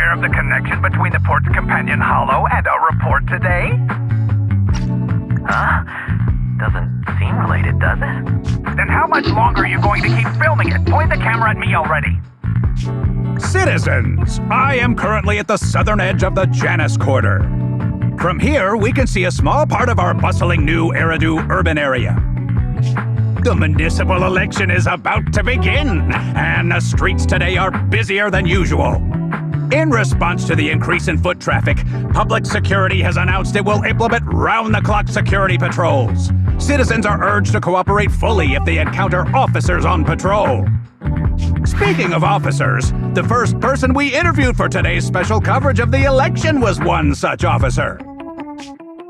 aware of the connection between the port's companion hollow and our report today? Huh? Doesn't seem related, does it? Then how much longer are you going to keep filming it? Point the camera at me already. Citizens, I am currently at the southern edge of the Janus Quarter. From here, we can see a small part of our bustling new Eridu urban area. The municipal election is about to begin, and the streets today are busier than usual. In response to the increase in foot traffic, public security has announced it will implement round-the-clock security patrols. Citizens are urged to cooperate fully if they encounter officers on patrol. Speaking of officers, the first person we interviewed for today's special coverage of the election was one such officer.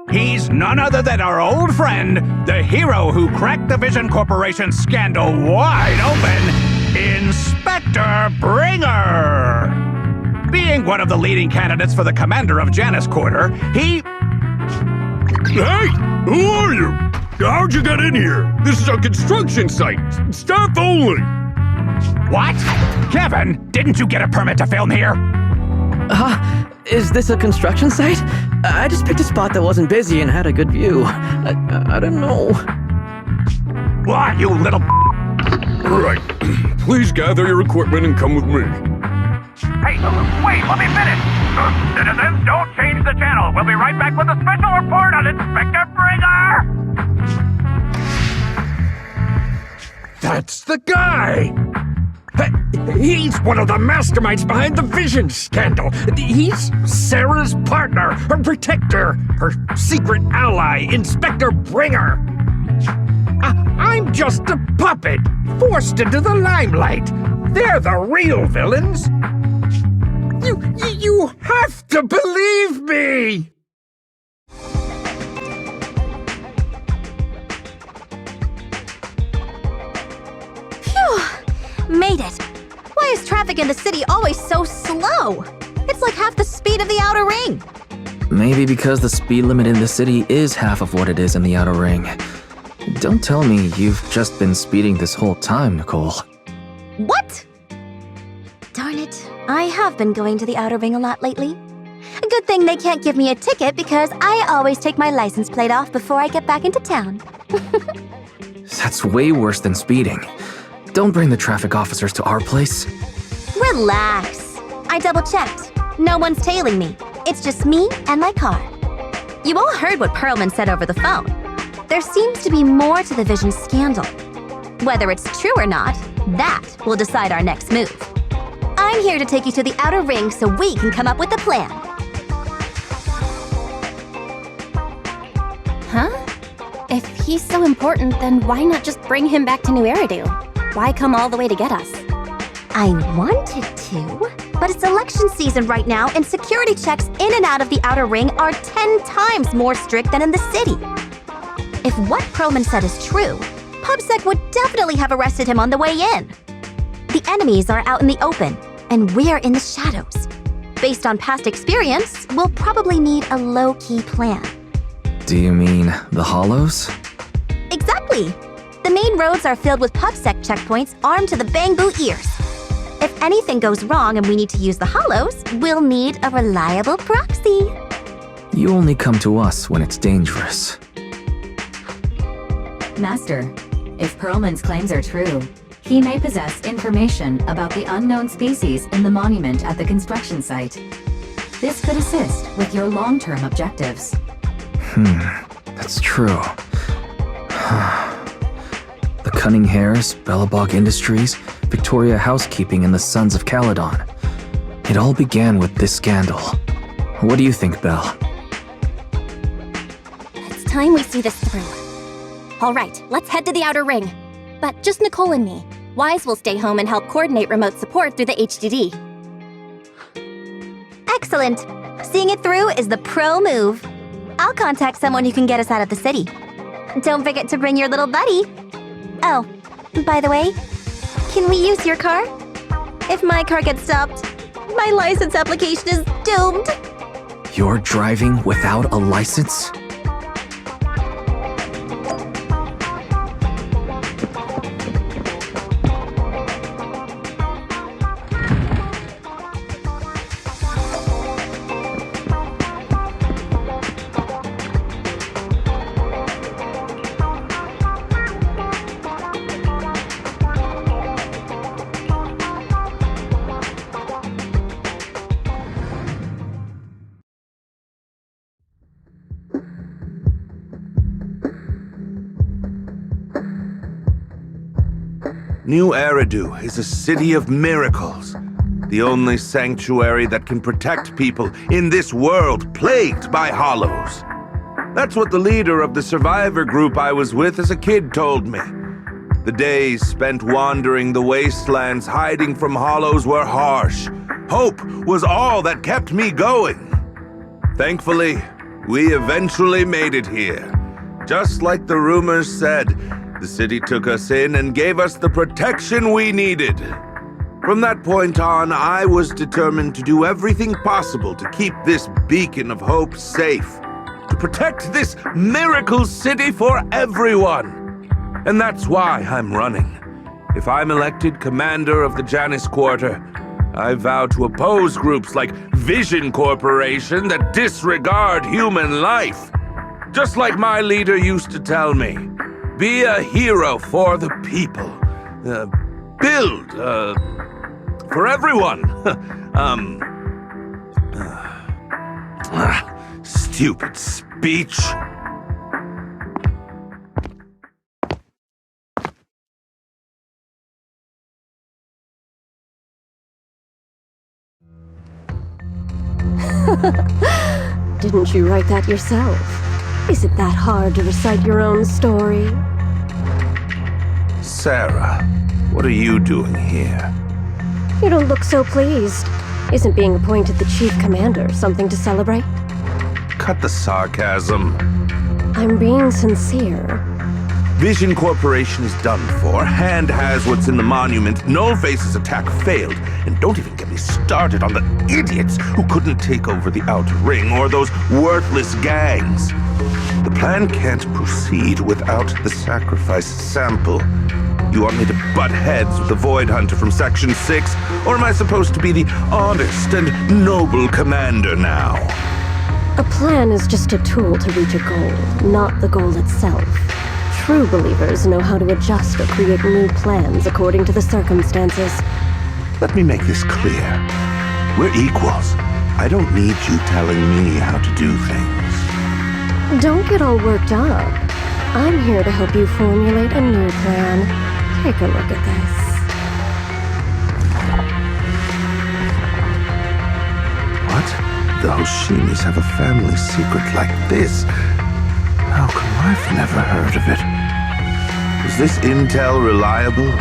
He's none other than our old friend, the hero who cracked the Vision Corporation scandal wide open, Inspector Bringer. Being one of the leading candidates for the commander of Janus Quarter, he... Hey! Who are you? How'd you get in here? This is a construction site. Staff only. What? Kevin, didn't you get a permit to film here? Is this a construction site? I just picked a spot that wasn't busy and had a good view. I don't know. What, you little... Right. Please gather your equipment and come with me. Hey, wait, let me finish. Citizens, don't change the channel. We'll be right back with a special report on Inspector Bringer. That's the guy! He's one of the masterminds behind the Vision scandal. He's Sarah's partner, her protector, her secret ally, Inspector Bringer. I'm just a puppet, forced into the limelight. They're the real villains. You have to believe me! Made it! Why is traffic in the city always so slow? It's like half the speed of the outer ring. Maybe because the speed limit in the city is half of what it is in the outer ring. Don't tell me you've just been speeding this whole time, Nicole. What? Darn it, I have been going to the outer ring a lot lately. A good thing they can't give me a ticket because I always take my license plate off before I get back into town. That's way worse than speeding. Don't bring the traffic officers to our place. Relax. I double-checked. No one's tailing me. It's just me and my car. You all heard what Perlman said over the phone. There seems to be more to the Vision scandal. Whether it's true or not, that will decide our next move. I'm here to take you to the outer ring so we can come up with a plan. Huh? If he's so important, then why not just bring him back to New Eridu? Why come all the way to get us? I wanted to, but it's election season right now and security checks in and out of the outer ring are 10 times more strict than in the city. If what Perlman said is true, PubSec would definitely have arrested him on the way in. The enemies are out in the open, and we're in the shadows. Based on past experience, we'll probably need a low-key plan. Do you mean the hollows? Exactly! The main roads are filled with PubSec checkpoints armed to the bangboo ears. If anything goes wrong and we need to use the hollows, we'll need a reliable proxy. You only come to us when it's dangerous. Master, if Perlman's claims are true, he may possess information about the unknown species in the monument at the construction site. This could assist with your long-term objectives. That's true. The Cunning Hares, Belobog Industries, Victoria Housekeeping, and the Sons of Caledon. It all began with this scandal. What do you think, Belle? It's time we see this through. All right, let's head to the outer ring. But just Nicole and me. Wise will stay home and help coordinate remote support through the HDD. Excellent. Seeing it through is the pro move. I'll contact someone who can get us out of the city. Don't forget to bring your little buddy. Oh, by the way, can we use your car? If my car gets stopped, my license application is doomed. You're driving without a license? New Eridu is a city of miracles. The only sanctuary that can protect people in this world plagued by hollows. That's what the leader of the survivor group I was with as a kid told me. The days spent wandering the wastelands hiding from hollows were harsh. Hope was all that kept me going. Thankfully, we eventually made it here. Just like the rumors said, the city took us in and gave us the protection we needed. From that point on, I was determined to do everything possible to keep this beacon of hope safe, to protect this miracle city for everyone. And that's why I'm running. If I'm elected commander of the Janus Quarter, I vow to oppose groups like Vision Corporation that disregard human life. Just like my leader used to tell me, be a hero for the people. Build, for everyone. Stupid speech. Didn't you write that yourself? Is it that hard to recite your own story? Sarah, what are you doing here? You don't look so pleased. Isn't being appointed the chief commander something to celebrate? Cut the sarcasm. I'm being sincere. Vision Corporation is done for. Hand has what's in the monument. Nullface's attack failed. And don't even get me started on the idiots who couldn't take over the Outer Ring or those worthless gangs. The plan can't proceed without the sacrifice sample. You want me to butt heads with the Void Hunter from Section 6? Or am I supposed to be the honest and noble commander now? A plan is just a tool to reach a goal, not the goal itself. True believers know how to adjust or create new plans according to the circumstances. Let me make this clear. We're equals. I don't need you telling me how to do things. Don't get all worked up. I'm here to help you formulate a new plan. Take a look at this. What? The Hoshimis have a family secret like this? How come I've never heard of it? Is this intel reliable?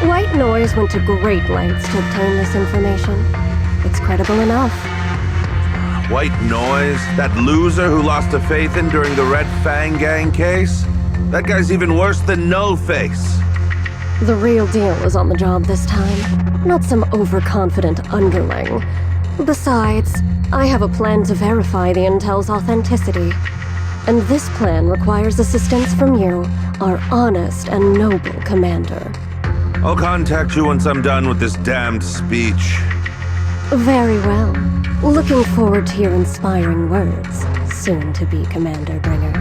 White Noise went to great lengths to obtain this information. It's credible enough. White Noise? That loser who lost a faith in during the Red Fang Gang case? That guy's even worse than Nullface. The real deal is on the job this time, not some overconfident underling. Besides, I have a plan to verify the intel's authenticity. And this plan requires assistance from you, our honest and noble commander. I'll contact you once I'm done with this damned speech. Very well. Looking forward to your inspiring words, soon to be Commander Bringer.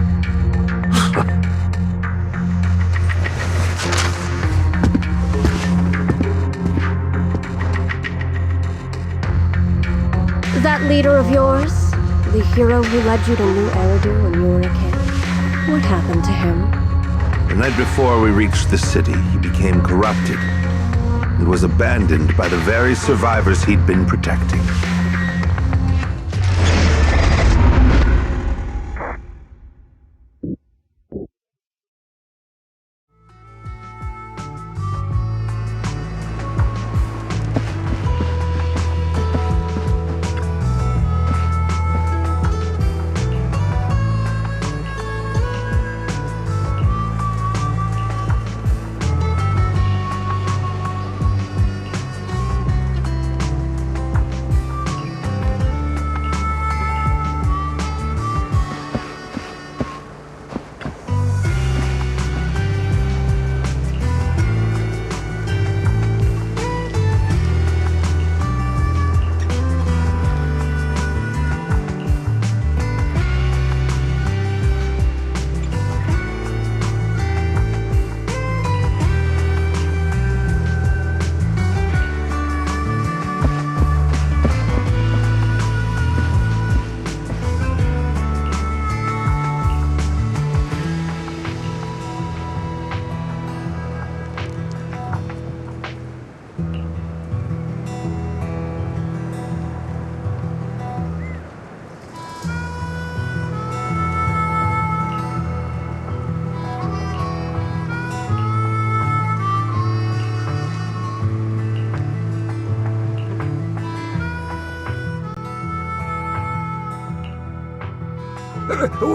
That leader of yours? The hero who led you to New Eridu when you were a kid? What happened to him? The night before we reached the city, he became corrupted and was abandoned by the very survivors he'd been protecting.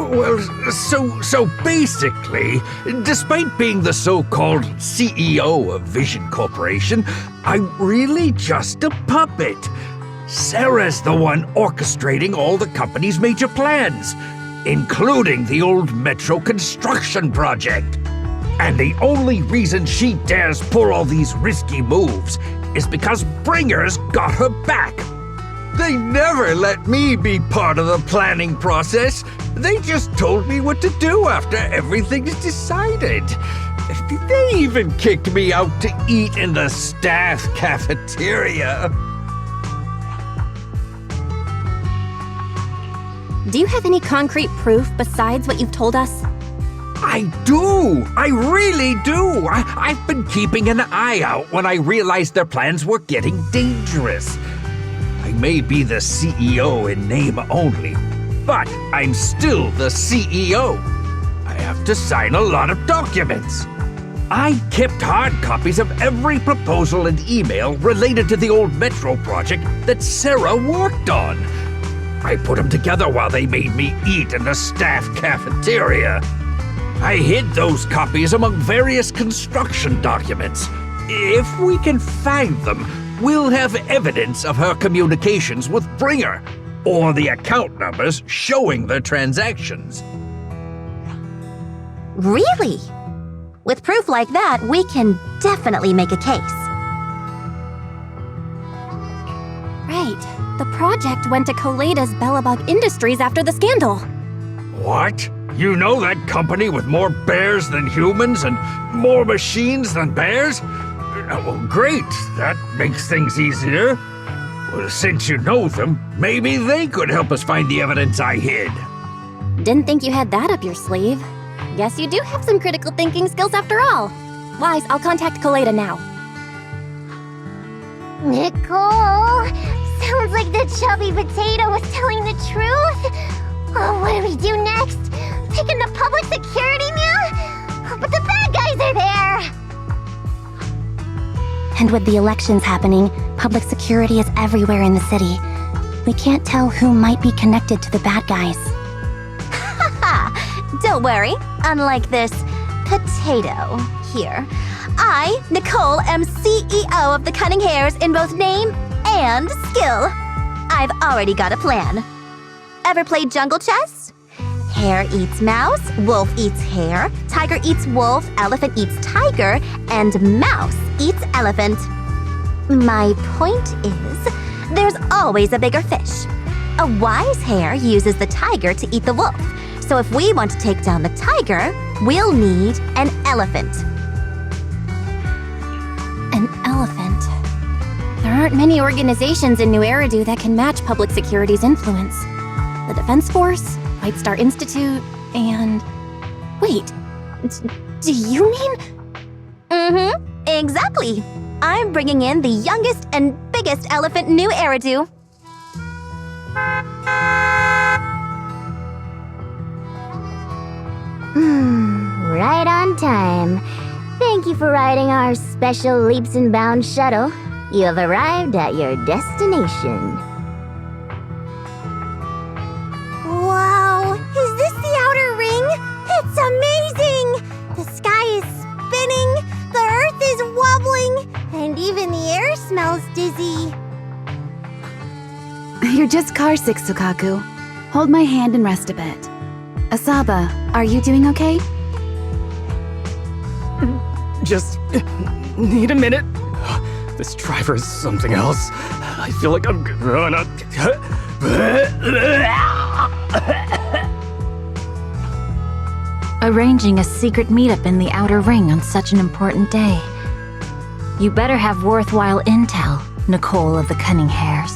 Well, so basically, despite being the so-called CEO of Vision Corporation, I'm really just a puppet. Sarah's the one orchestrating all the company's major plans, including the old metro construction project. And the only reason she dares pull all these risky moves is because Bringer's got her back. They never let me be part of the planning process. They just told me what to do after everything's decided. They even kicked me out to eat in the staff cafeteria. Do you have any concrete proof besides what you've told us? I do! I really do! I've been keeping an eye out when I realized their plans were getting dangerous. I may be the CEO in name only, but I'm still the CEO. I have to sign a lot of documents. I kept hard copies of every proposal and email related to the old metro project that Sarah worked on. I put them together while they made me eat in the staff cafeteria. I hid those copies among various construction documents. If we can find them, we'll have evidence of her communications with Bringer, or the account numbers showing their transactions. Really? With proof like that, we can definitely make a case. Right. The project went to Koleda's Belobog Industries after the scandal. What? You know that company with more bears than humans and more machines than bears? Well, great. That makes things easier. Well, since you know them, maybe they could help us find the evidence I hid. Didn't think you had that up your sleeve. Guess you do have some critical thinking skills after all. Wise, I'll contact Koleda now. Nicole! Sounds like the chubby potato was telling the truth. Oh, what do we do next? Taking the public security mew? But the bad guys are there! And with the elections happening, public security is everywhere in the city. We can't tell who might be connected to the bad guys. Haha! Don't worry. Unlike this potato here, I, Nicole, am CEO of the Cunning Hares in both name and skill. I've already got a plan. Ever played jungle chess? Hare eats mouse, wolf eats hare, tiger eats wolf, elephant eats tiger, and mouse eats elephant. My point is, there's always a bigger fish. A wise hare uses the tiger to eat the wolf. So if we want to take down the tiger, we'll need an elephant. An elephant. There aren't many organizations in New Eridu that can match public security's influence. The Defense Force, White Star Institute, and... Wait, do you mean... Mm-hmm, exactly. I'm bringing in the youngest and biggest elephant in New Eridu. Right on time. Thank you for riding our special leaps and bounds shuttle. You have arrived at your destination. Wow, is this the outer ring? It's amazing! The sky is spinning, the earth is wobbling, and even the air smells dizzy. You're just carsick, Soukaku. Hold my hand and rest a bit. Asaba, are you doing okay? Just need a minute. This driver is something else. I feel like I'm gonna... Arranging a secret meetup in the Outer Ring on such an important day. You better have worthwhile intel, Nicole of the Cunning Hares.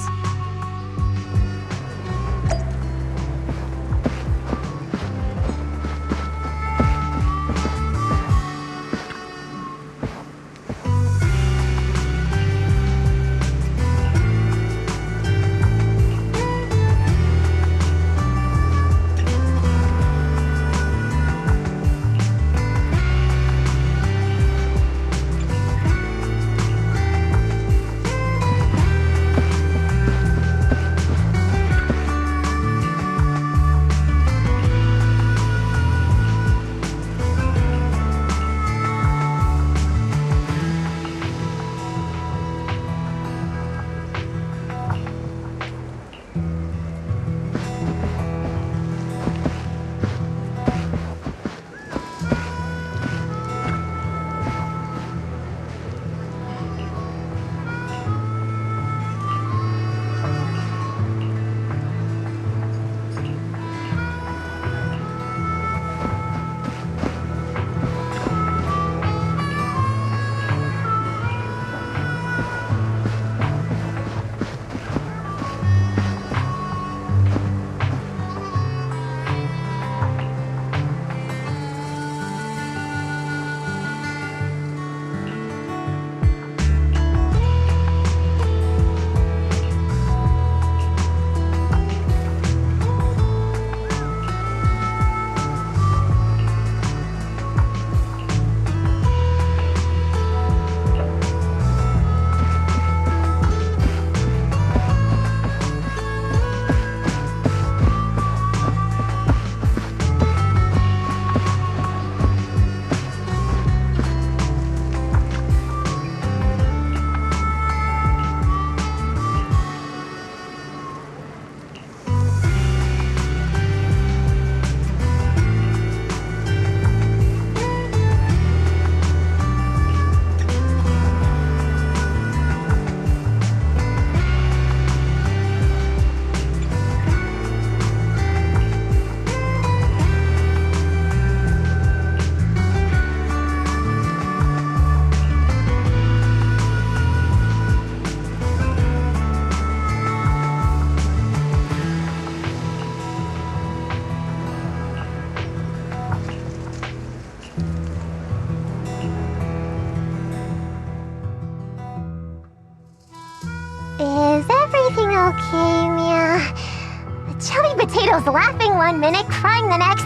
Potato's laughing one minute, crying the next.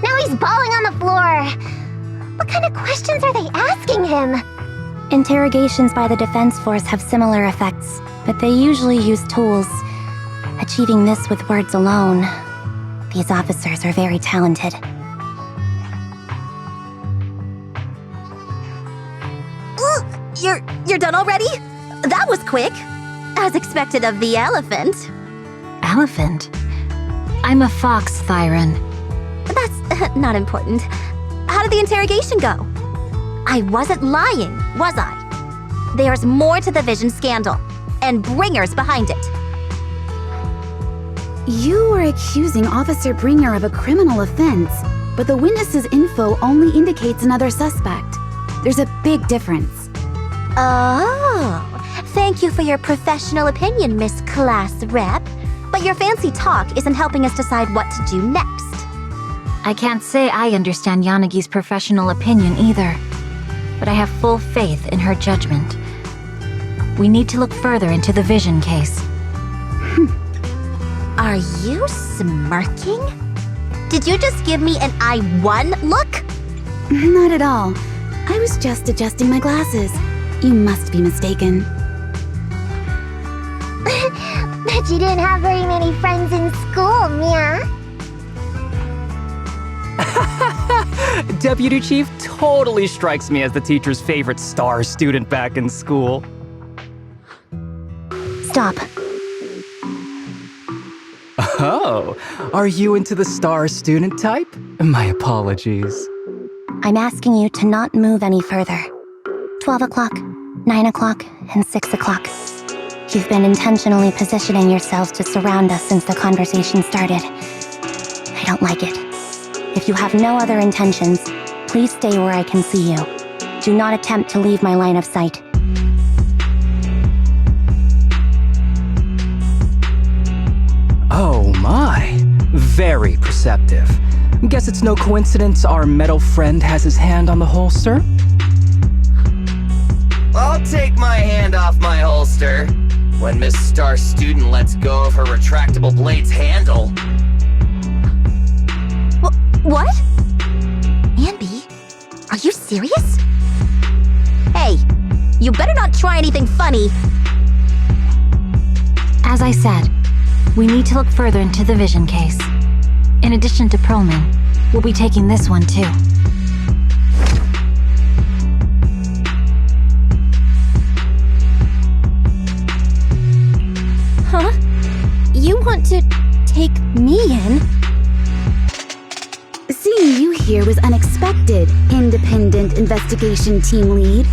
Now he's bawling on the floor. What kind of questions are they asking him? Interrogations by the defense force have similar effects, but they usually use tools. Achieving this with words alone. These officers are very talented. You're done already? That was quick. As expected of the elephant. Elephant? I'm a fox, Thyron. That's not important. How did the interrogation go? I wasn't lying, was I? There's more to the Vision scandal, and bringers behind it. You are accusing Officer Bringer of a criminal offense, but the witness's info only indicates another suspect. There's a big difference. Oh, thank you for your professional opinion, Miss Class Rep. But your fancy talk isn't helping us decide what to do next. I can't say I understand Yanagi's professional opinion either, but I have full faith in her judgment. We need to look further into the Vision case. Are you smirking? Did you just give me an I won look? Not at all. I was just adjusting my glasses. You must be mistaken. Bet you didn't have very many friends in school, Mia. Deputy Chief totally strikes me as the teacher's favorite star student back in school. Stop. Oh, are you into the star student type? My apologies. I'm asking you to not move any further. 12 o'clock, 9 o'clock, and 6 o'clock. You've been intentionally positioning yourselves to surround us since the conversation started. I don't like it. If you have no other intentions, please stay where I can see you. Do not attempt to leave my line of sight. Oh my, very perceptive. Guess it's no coincidence our metal friend has his hand on the holster? I'll take my hand off my holster when Miss Star Student lets go of her retractable blade's handle. What? Anby? Are you serious? Hey, you better not try anything funny. As I said, we need to look further into the Vision case. In addition to Perlman, we'll be taking this one too. Huh? You want to take me in? Seeing you here was unexpected, Independent Investigation Team Lead.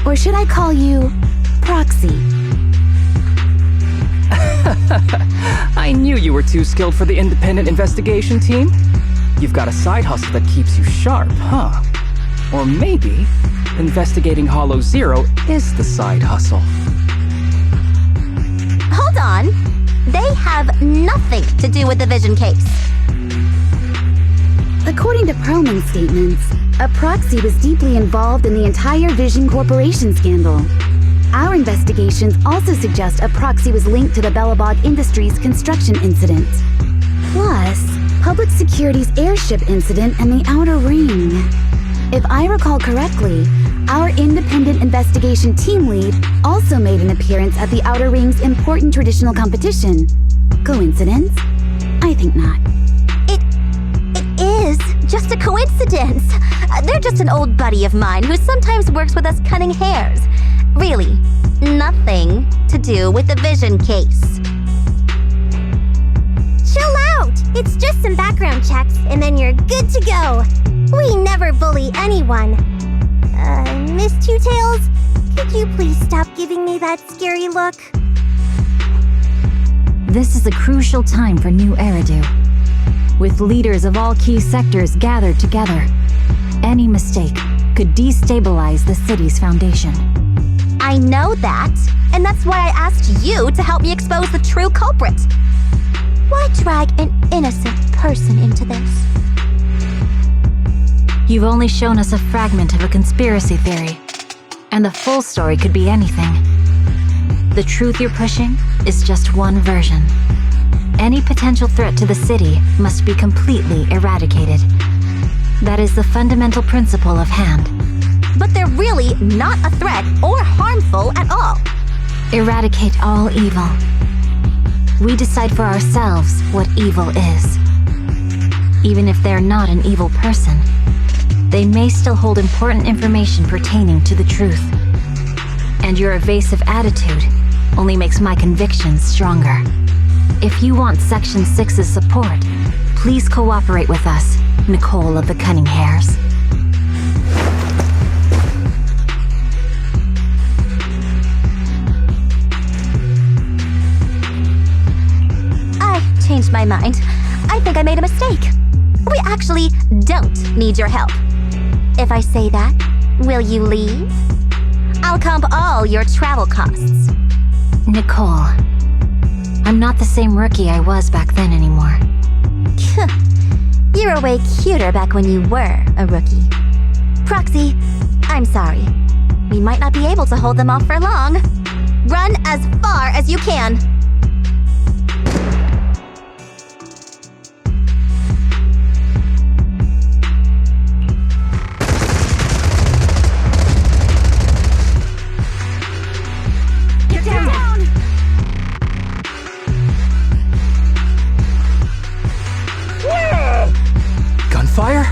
Or should I call you Proxy? I knew you were too skilled for the Independent Investigation Team. You've got a side hustle that keeps you sharp, huh? Or maybe investigating Hollow Zero is the side hustle. Hold on. They have nothing to do with the Vision case. According to Perlman's statements, a proxy was deeply involved in the entire Vision Corporation scandal. Our investigations also suggest a proxy was linked to the Belobog Industries construction incident. Plus, Public Security's airship incident and the Outer Ring. If I recall correctly, our Independent Investigation Team Lead also made an appearance at the Outer Ring's important traditional competition. Coincidence? I think not. It is just a coincidence. They're just an old buddy of mine who sometimes works with us cutting hairs. Really, nothing to do with the Vision case. Chill out! It's just some background checks, and then you're good to go. We never bully anyone. Miss Two Tails, could you please stop giving me that scary look? This is a crucial time for New Eridu. With leaders of all key sectors gathered together, any mistake could destabilize the city's foundation. I know that, and that's why I asked you to help me expose the true culprit. Why drag an innocent person into this? You've only shown us a fragment of a conspiracy theory, and the full story could be anything. The truth you're pushing is just one version. Any potential threat to the city must be completely eradicated. That is the fundamental principle of Hand. But they're really not a threat or harmful at all. Eradicate all evil. We decide for ourselves what evil is. Even if they're not an evil person, they may still hold important information pertaining to the truth. And your evasive attitude only makes my convictions stronger. If you want Section 6's support, please cooperate with us, Nicole of the Cunning Hairs. I changed my mind. I think I made a mistake. We actually don't need your help. If I say that, will you leave? I'll comp all your travel costs. Nicole, I'm not the same rookie I was back then anymore. You were way cuter back when you were a rookie. Proxy, I'm sorry. We might not be able to hold them off for long. Run as far as you can. Get down! Gunfire?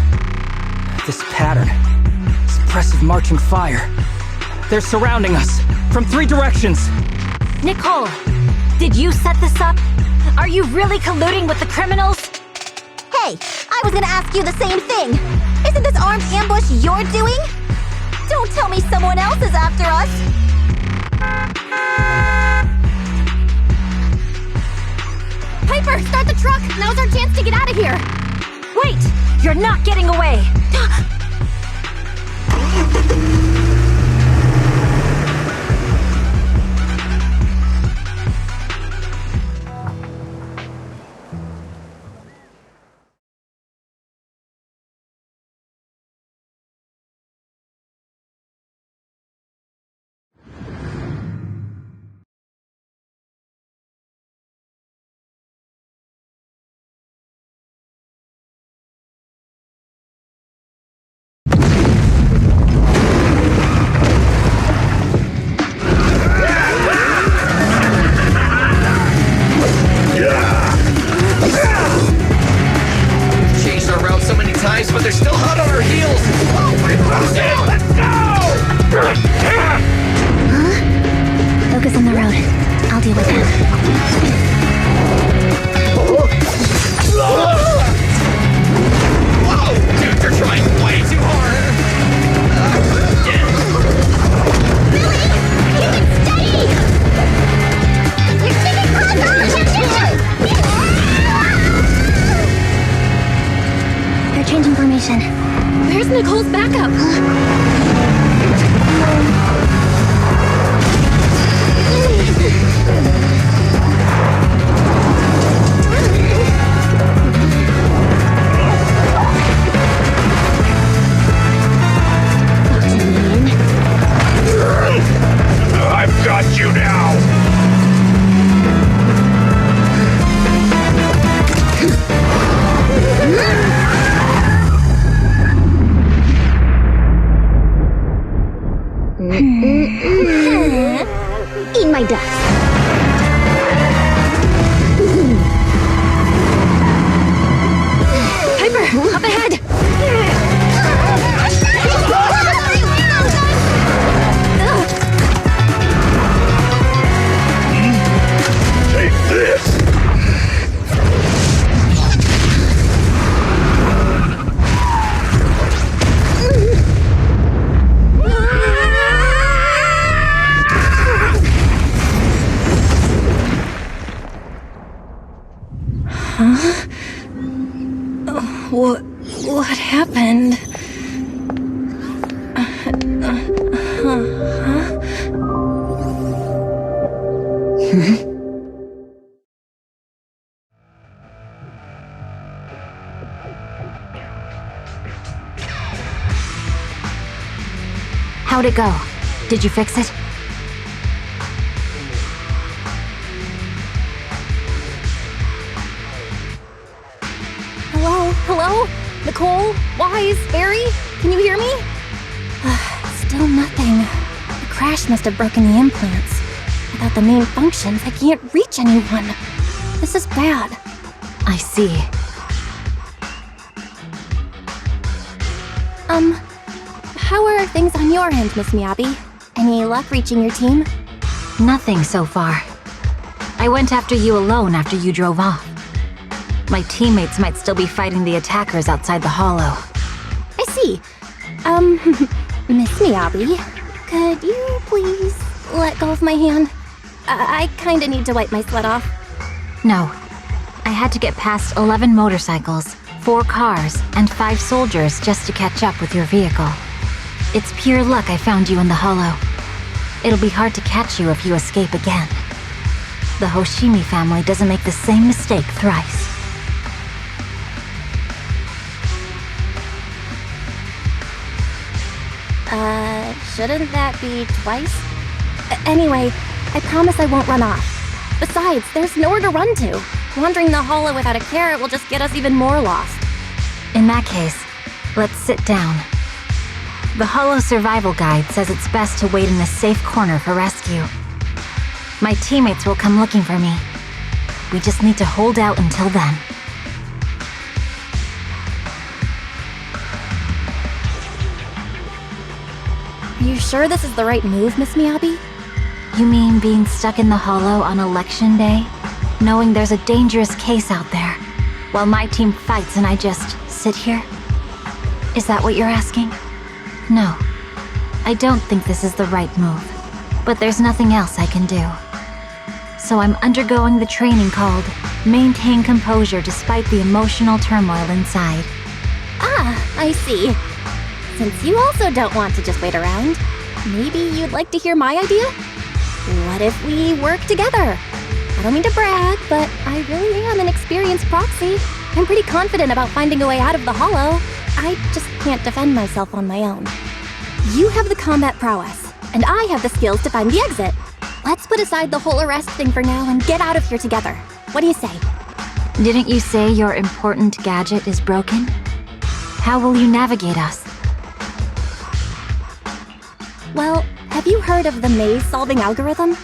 This pattern. Suppressive marching fire. They're surrounding us from 3 directions. Nicole, did you set this up? Are you really colluding with the criminals? Hey, I was gonna ask you the same thing. Isn't this armed ambush you're doing? Don't tell me someone else is after us. Piper, start the truck! Now's our chance to get out of here! Wait! You're not getting away! Changed our route so many times, but they're still hot on our heels. Let's go! Focus on the road. I'll deal with Whoa! Dude, you're trying way too hard! They're changing formation. Where's Nicole's backup? I've got you now! Eat my dust. Piper, up ahead! Take this! What happened? How'd it go? Did you fix it? Nicole? Wise? Barry? Can you hear me? Still nothing. The crash must have broken the implants. Without the main functions, I can't reach anyone. This is bad. I see. How are things on your end, Miss Miyabi? Any luck reaching your team? Nothing so far. I went after you alone after you drove off. My teammates might still be fighting the attackers outside the hollow. I see. Miss Miyabi, could you please let go of my hand? I kinda need to wipe my sweat off. No. I had to get past 11 motorcycles, 4 cars, and 5 soldiers just to catch up with your vehicle. It's pure luck I found you in the hollow. It'll be hard to catch you if you escape again. The Hoshimi family doesn't make the same mistake thrice. Shouldn't that be twice? Anyway, I promise I won't run off. Besides, there's nowhere to run to. Wandering the hollow without a carrot will just get us even more lost. In that case, let's sit down. The Hollow Survival Guide says it's best to wait in a safe corner for rescue. My teammates will come looking for me. We just need to hold out until then. Are you sure this is the right move, Miss Miyabi? You mean being stuck in the hollow on election day? Knowing there's a dangerous case out there, while my team fights and I just sit here? Is that what you're asking? No. I don't think this is the right move, but there's nothing else I can do. So I'm undergoing the training called Maintain Composure Despite the Emotional Turmoil Inside. Ah, I see. Since you also don't want to just wait around, maybe you'd like to hear my idea? What if we work together? I don't mean to brag, but I really am an experienced proxy. I'm pretty confident about finding a way out of the hollow. I just can't defend myself on my own. You have the combat prowess, and I have the skills to find the exit. Let's put aside the whole arrest thing for now and get out of here together. What do you say? Didn't you say your important gadget is broken? How will you navigate us? Well, have you heard of the maze-solving algorithm?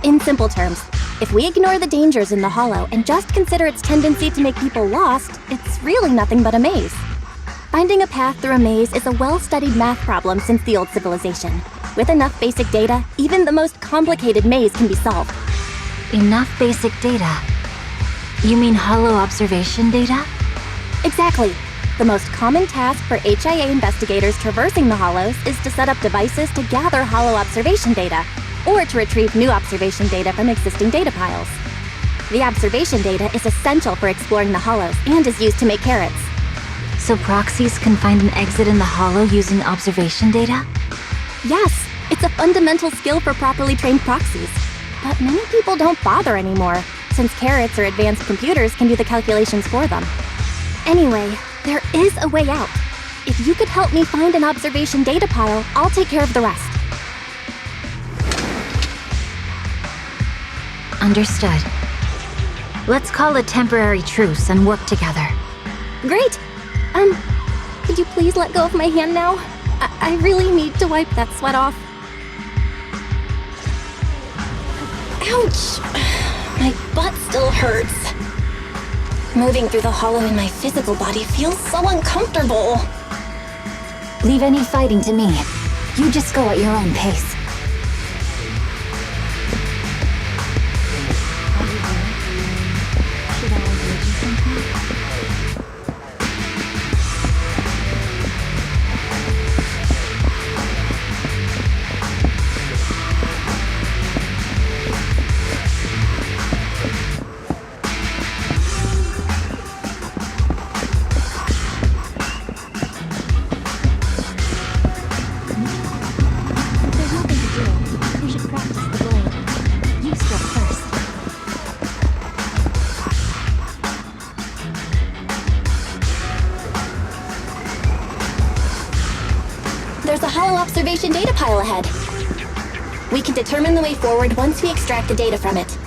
In simple terms, if we ignore the dangers in the hollow and just consider its tendency to make people lost, it's really nothing but a maze. Finding a path through a maze is a well-studied math problem since the old civilization. With enough basic data, even the most complicated maze can be solved. Enough basic data? You mean hollow observation data? Exactly. The most common task for HIA investigators traversing the hollows is to set up devices to gather hollow observation data, or to retrieve new observation data from existing data piles. The observation data is essential for exploring the hollows and is used to make carrots. So proxies can find an exit in the hollow using observation data? Yes, it's a fundamental skill for properly trained proxies. But many people don't bother anymore, since carrots or advanced computers can do the calculations for them. Anyway, there is a way out. If you could help me find an observation data pile, I'll take care of the rest. Understood. Let's call a temporary truce and work together. Great! Could you please let go of my hand now? I really need to wipe that sweat off. Ouch! My butt still hurts. Moving through the hollow in my physical body feels so uncomfortable. Leave any fighting to me. You just go at your own pace. There's a hollow observation data pile ahead. We can determine the way forward once we extract the data from it.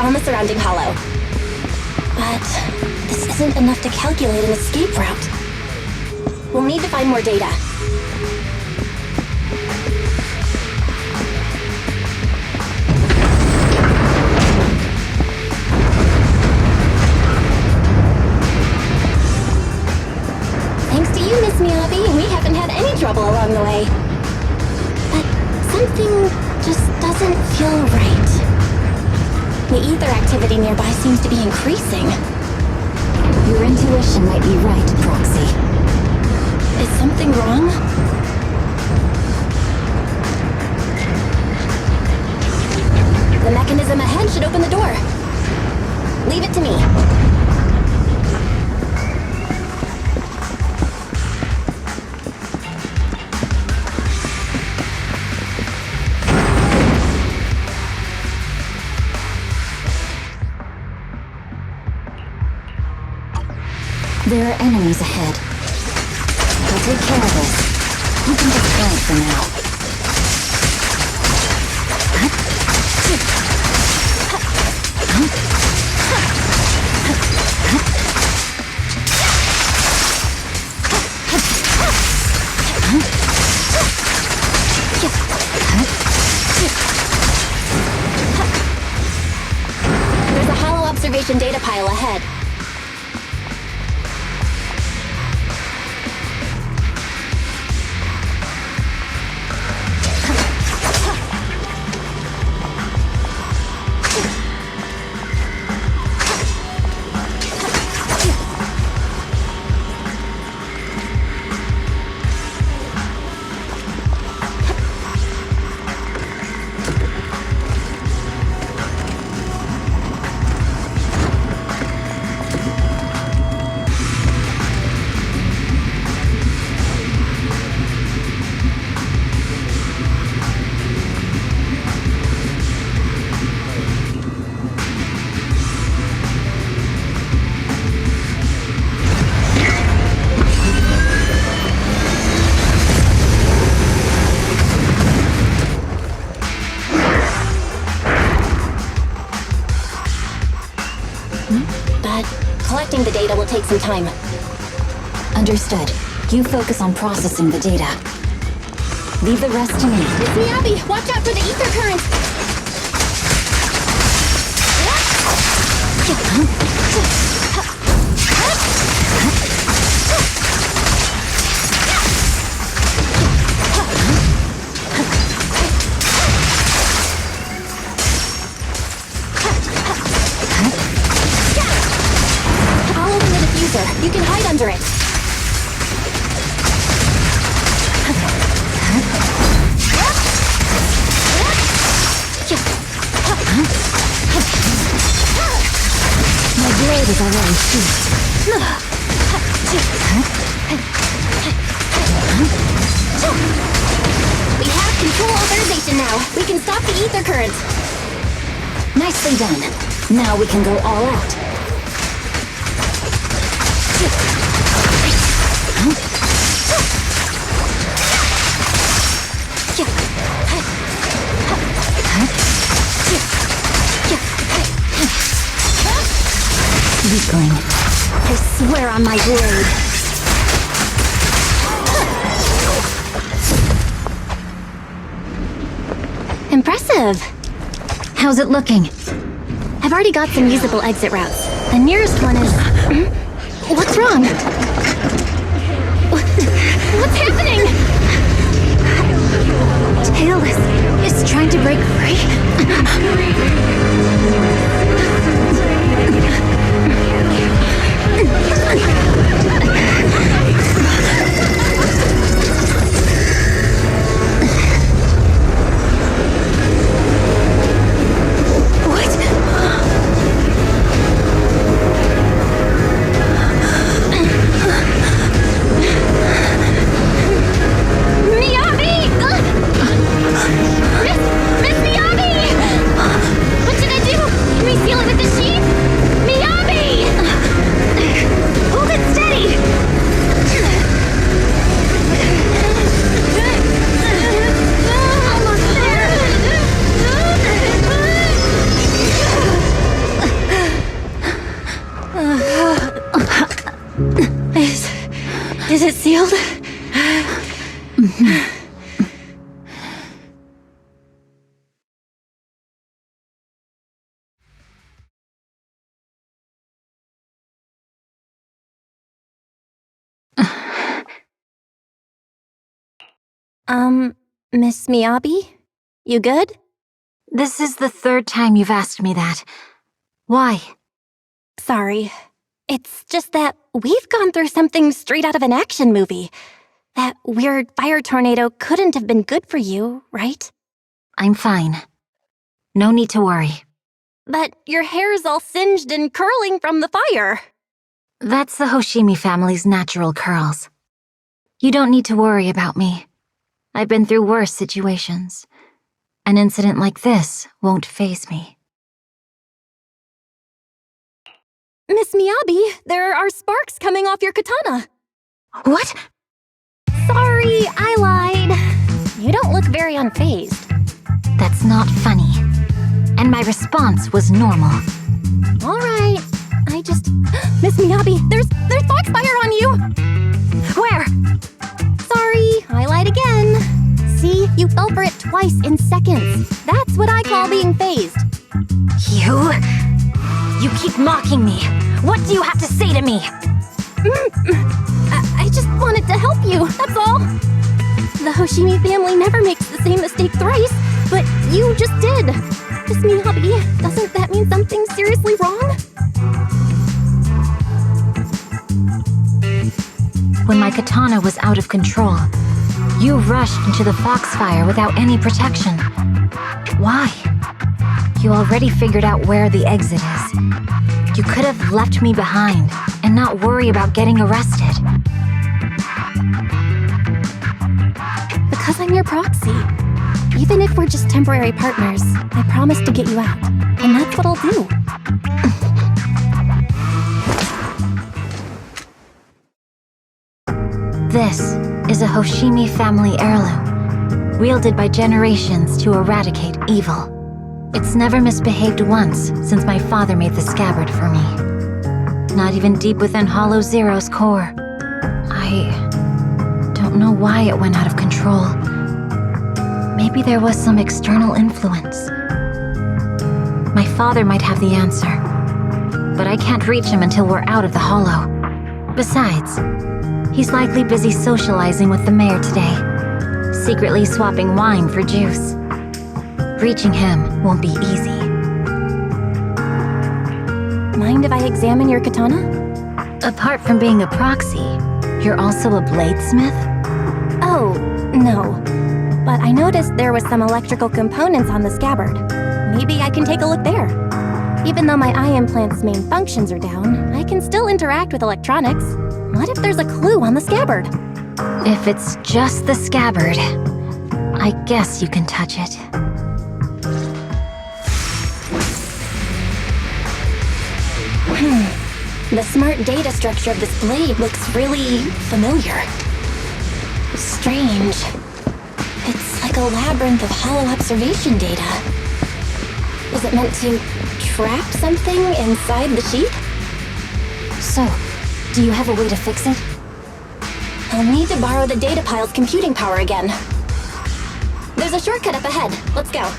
on the surrounding hollow. But this isn't enough to calculate an escape route. We'll need to find more data. Thanks to you, Miss Miyabi, we haven't had any trouble along the way. But something just doesn't feel right. The ether activity nearby seems to be increasing. Your intuition might be right, Proxy. Is something wrong? The mechanism ahead should open the door. Leave it to me. There are enemies ahead. I'll take care of this. You can just flank for now. There's a hollow observation data pile ahead. Collecting the data will take some time. Understood. You focus on processing the data. Leave the rest to me. Miss Miyabi, watch out for the ether current! I'll open the diffuser. You can hide under it. My blade is already sheathed. We have control authorization now. We can stop the ether current. Nicely done. Now we can go all out. Weakling. I swear on my blade. Impressive. How's it looking? I've already got some usable exit routes. The nearest one is... What's wrong? What's happening? Tailless is trying to break free? What? Is it sealed? Miss Miyabi? You good? This is the third time you've asked me that. Why? Sorry. It's just that we've gone through something straight out of an action movie. That weird fire tornado couldn't have been good for you, right? I'm fine. No need to worry. But your hair's all singed and curling from the fire. That's the Hoshimi family's natural curls. You don't need to worry about me. I've been through worse situations. An incident like this won't faze me. Miss Miyabi, there are sparks coming off your katana. What? Sorry, I lied. You don't look very unfazed. That's not funny. And my response was normal. All right. I just... Miss Miyabi, there's foxfire on you! Where? Sorry, I lied again. See, you fell for it twice in seconds. That's what I call being phased. You keep mocking me. What do you have to say to me? I just wanted to help you, that's all. The Hoshimi family never makes the same mistake thrice, but you just did. Miss Miyabi, doesn't that mean something's seriously wrong? When my katana was out of control, you rushed into the foxfire without any protection. Why? You already figured out where the exit is. You could have left me behind and not worry about getting arrested. Because I'm your proxy. Even if we're just temporary partners, I promise to get you out. And that's what I'll do. This is a Hoshimi family heirloom, wielded by generations to eradicate evil. It's never misbehaved once since my father made the scabbard for me. Not even deep within Hollow Zero's core. I don't know why it went out of control. Maybe there was some external influence. My father might have the answer, but I can't reach him until we're out of the Hollow. Besides, he's likely busy socializing with the mayor today, secretly swapping wine for juice. Reaching him won't be easy. Mind if I examine your katana? Apart from being a proxy, you're also a bladesmith? Oh, no. But I noticed there was some electrical components on the scabbard. Maybe I can take a look there. Even though my eye implant's main functions are down, I can still interact with electronics. What if there's a clue on the scabbard? If it's just the scabbard, I guess you can touch it. The smart data structure of this blade looks really familiar. Strange. It's like a labyrinth of hollow observation data. Is it meant to trap something inside the sheath? So, do you have a way to fix it? I'll need to borrow the data pile's computing power again. There's a shortcut up ahead. Let's go.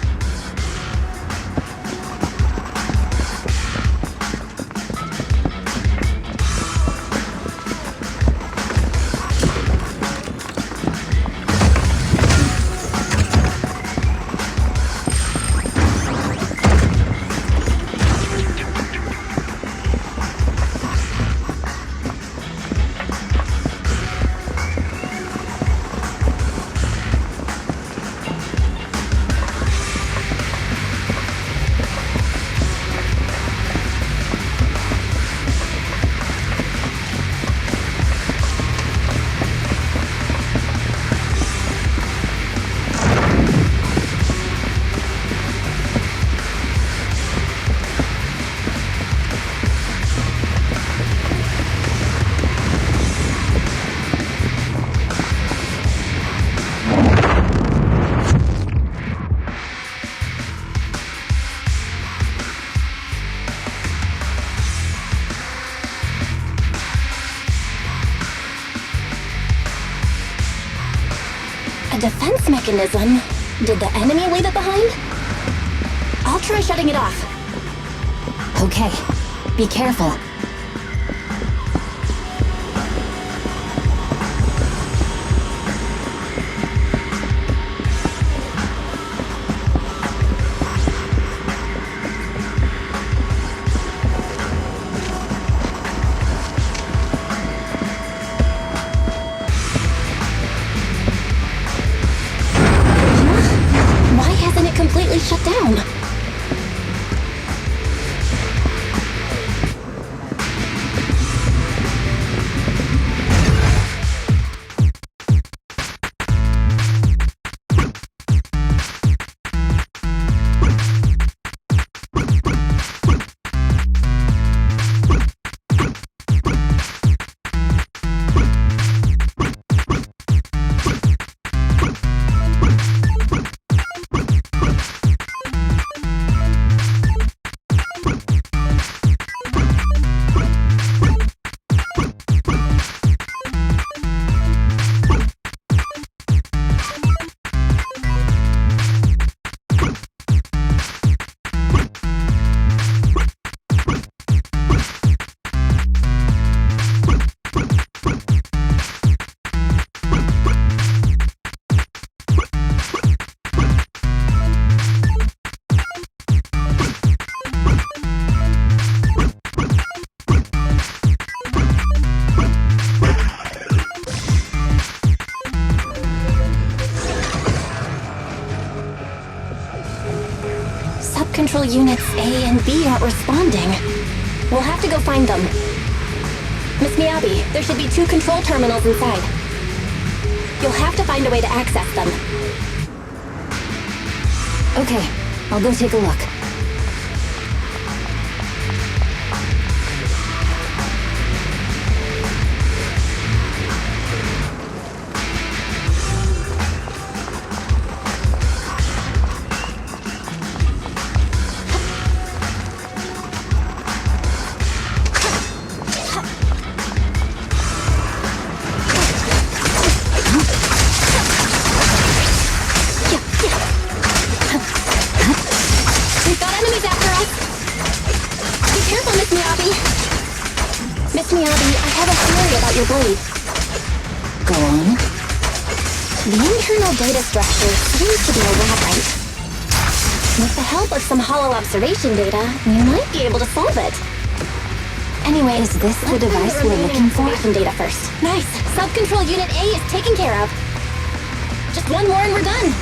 A defense mechanism? Did the enemy leave it behind? I'll try shutting it off. Okay, be careful. Why hasn't it completely shut down? Control units A and B aren't responding. We'll have to go find them. Miss Miyabi, there should be 2 control terminals inside. You'll have to find a way to access them. Okay, I'll go take a look. Your blade. Go on. The internal data structure seems to be a labyrinth. With the help of some hollow observation data, we might be able to solve it. Anyway, is this the device we're looking for? Data first. Nice. Sub-control unit A is taken care of. Just one more and we're done.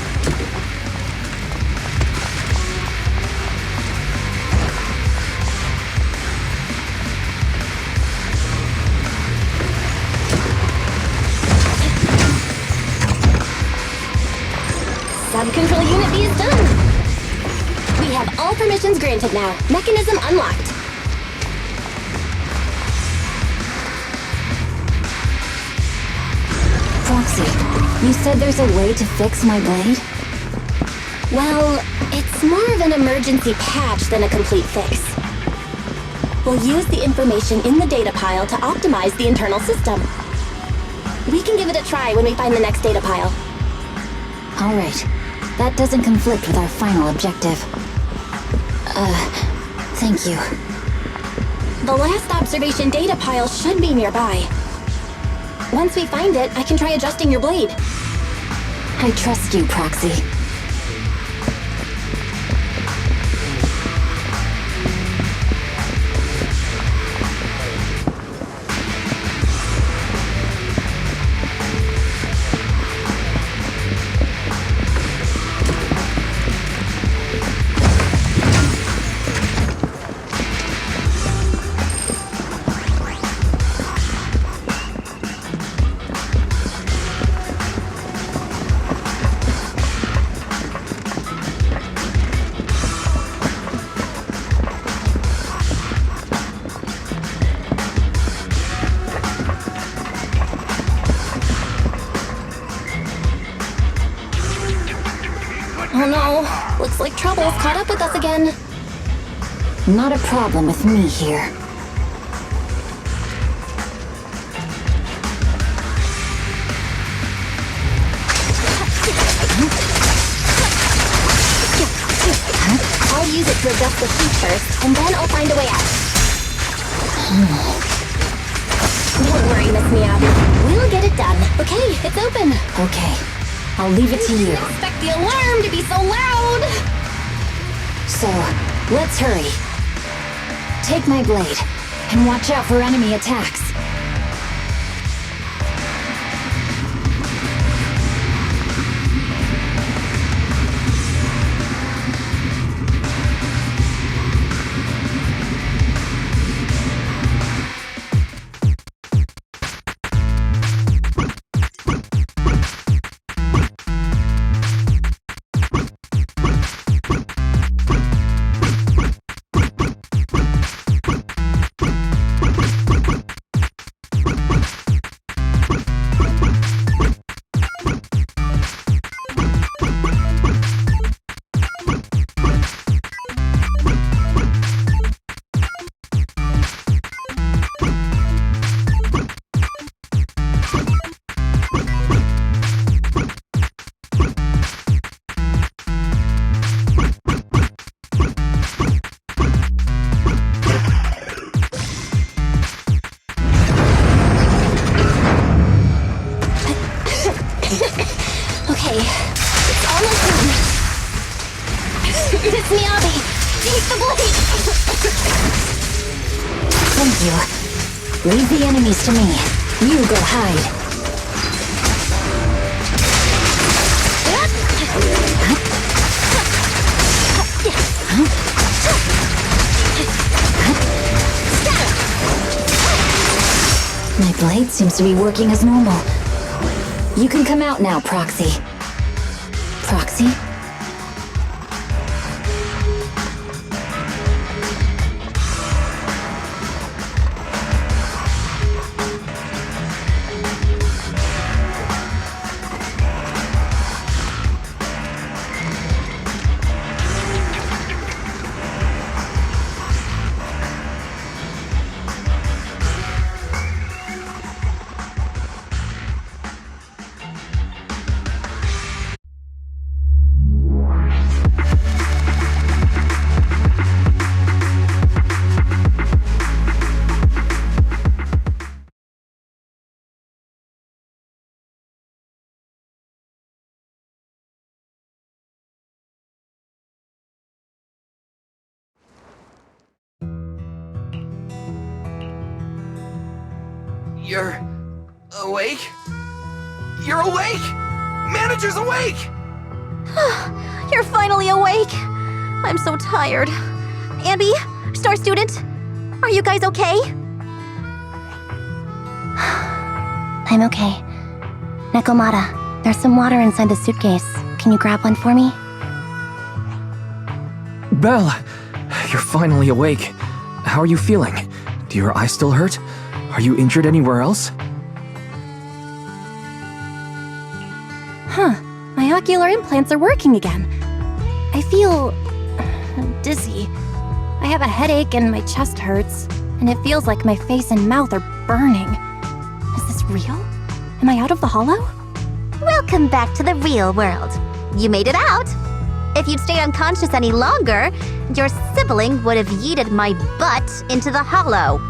Sub-control unit B is done! We have all permissions granted now. Mechanism unlocked. Proxy, you said there's a way to fix my blade? Well, it's more of an emergency patch than a complete fix. We'll use the information in the data pile to optimize the internal system. We can give it a try when we find the next data pile. All right. That doesn't conflict with our final objective. Thank you. The last observation data pile should be nearby. Once we find it, I can try adjusting your blade. I trust you, Proxy. Oh no, looks like trouble's caught up with us again. Not a problem with me here. to adjust the heat first, and then I'll find a way out. Don't worry, Miss Miyabi. We'll get it done. Okay, it's open. Okay, I'll leave it to you. Didn't expect the alarm to be so loud. So, let's hurry. Take my blade, and watch out for enemy attacks. Okay, it's almost done. Miss Miyabi, take the blade! Thank you. Leave the enemies to me. You go hide. My blade seems to be working as normal. You can come out now, Proxy. Proxy? You're awake? You're awake! Manager's awake! You're finally awake. I'm so tired. Anby, Star Student, are you guys okay? I'm okay. Nekomata, there's some water inside the suitcase. Can you grab one for me? Belle, you're finally awake. How are you feeling? Do your eyes still hurt? Are you injured anywhere else? Huh. My ocular implants are working again. I feel dizzy. I have a headache and my chest hurts, and it feels like my face and mouth are burning. Is this real? Am I out of the hollow? Welcome back to the real world. You made it out. If you'd stayed unconscious any longer, your sibling would have yeeted my butt into the hollow.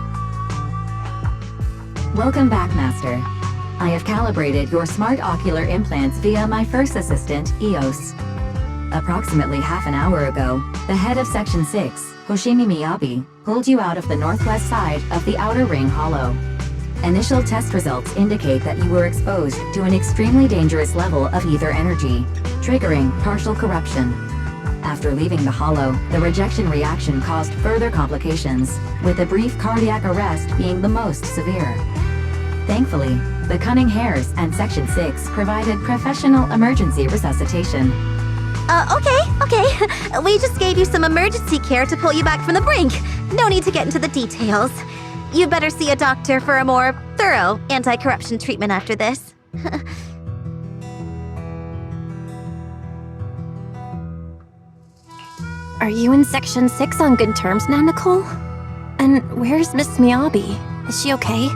Welcome back, Master. I have calibrated your smart ocular implants via my first assistant, EOS. Approximately half an hour ago, the head of Section 6, Hoshimi Miyabi, pulled you out of the northwest side of the Outer Ring Hollow. Initial test results indicate that you were exposed to an extremely dangerous level of ether energy, triggering partial corruption. After leaving the hollow, the rejection reaction caused further complications, with a brief cardiac arrest being the most severe. Thankfully, the Cunning Hares and Section 6 provided professional emergency resuscitation. Okay. We just gave you some emergency care to pull you back from the brink. No need to get into the details. You'd better see a doctor for a more thorough anti-corruption treatment after this. Are you in Section 6 on good terms now, Nicole? And where's Miss Miyabi? Is she okay?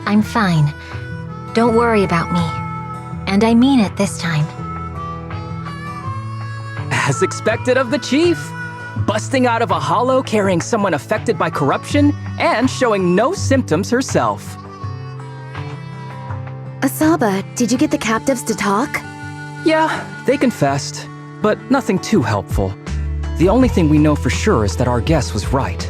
I'm fine. Don't worry about me. And I mean it this time. As expected of the chief. Busting out of a hollow carrying someone affected by corruption and showing no symptoms herself. Asaba, did you get the captives to talk? Yeah, they confessed, but nothing too helpful. The only thing we know for sure is that our guess was right.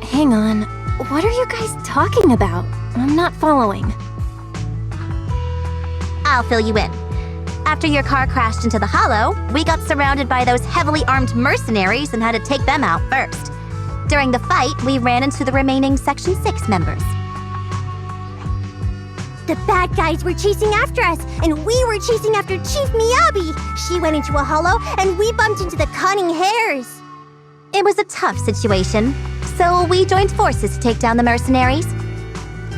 Hang on, what are you guys talking about? I'm not following. I'll fill you in. After your car crashed into the hollow, we got surrounded by those heavily armed mercenaries and had to take them out first. During the fight, we ran into the remaining Section 6 members. The bad guys were chasing after us, and we were chasing after Chief Miyabi. She went into a hollow, and we bumped into the cunning hares. It was a tough situation, so we joined forces to take down the mercenaries.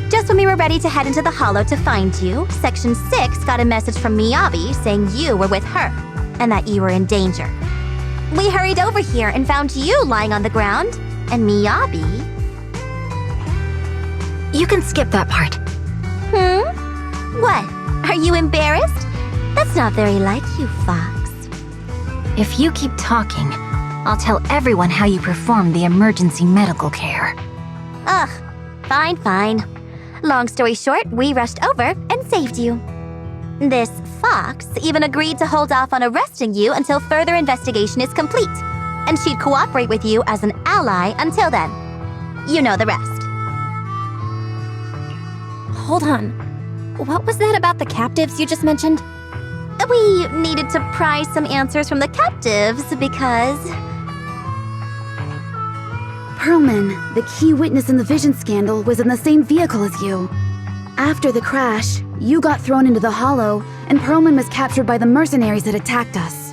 Just when we were ready to head into the hollow to find you, Section 6 got a message from Miyabi saying you were with her, and that you were in danger. We hurried over here and found you lying on the ground, and Miyabi... You can skip that part. What? Are you embarrassed? That's not very like you, Fox. If you keep talking, I'll tell everyone how you performed the emergency medical care. Ugh, fine. Long story short, we rushed over and saved you. This Fox even agreed to hold off on arresting you until further investigation is complete, and she'd cooperate with you as an ally until then. You know the rest. Hold on. What was that about the captives you just mentioned? We needed to pry some answers from the captives because... Perlman, the key witness in the Vision scandal, was in the same vehicle as you. After the crash, you got thrown into the hollow, and Perlman was captured by the mercenaries that attacked us.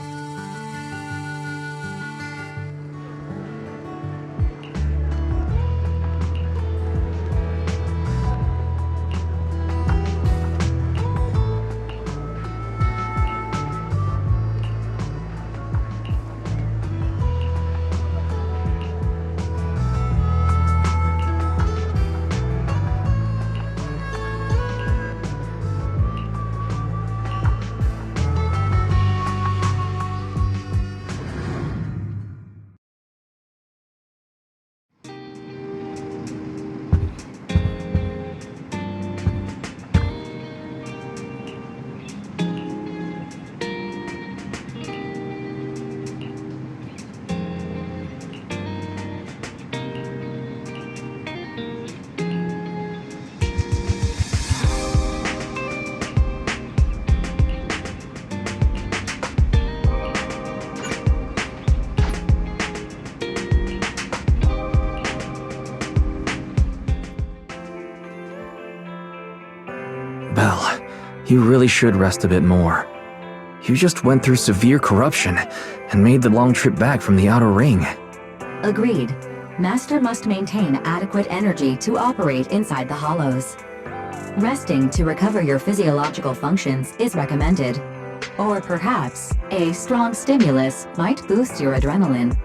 Belle, you really should rest a bit more. You just went through severe corruption and made the long trip back from the outer ring. Agreed. Master must maintain adequate energy to operate inside the hollows. Resting to recover your physiological functions is recommended. Or perhaps, a strong stimulus might boost your adrenaline.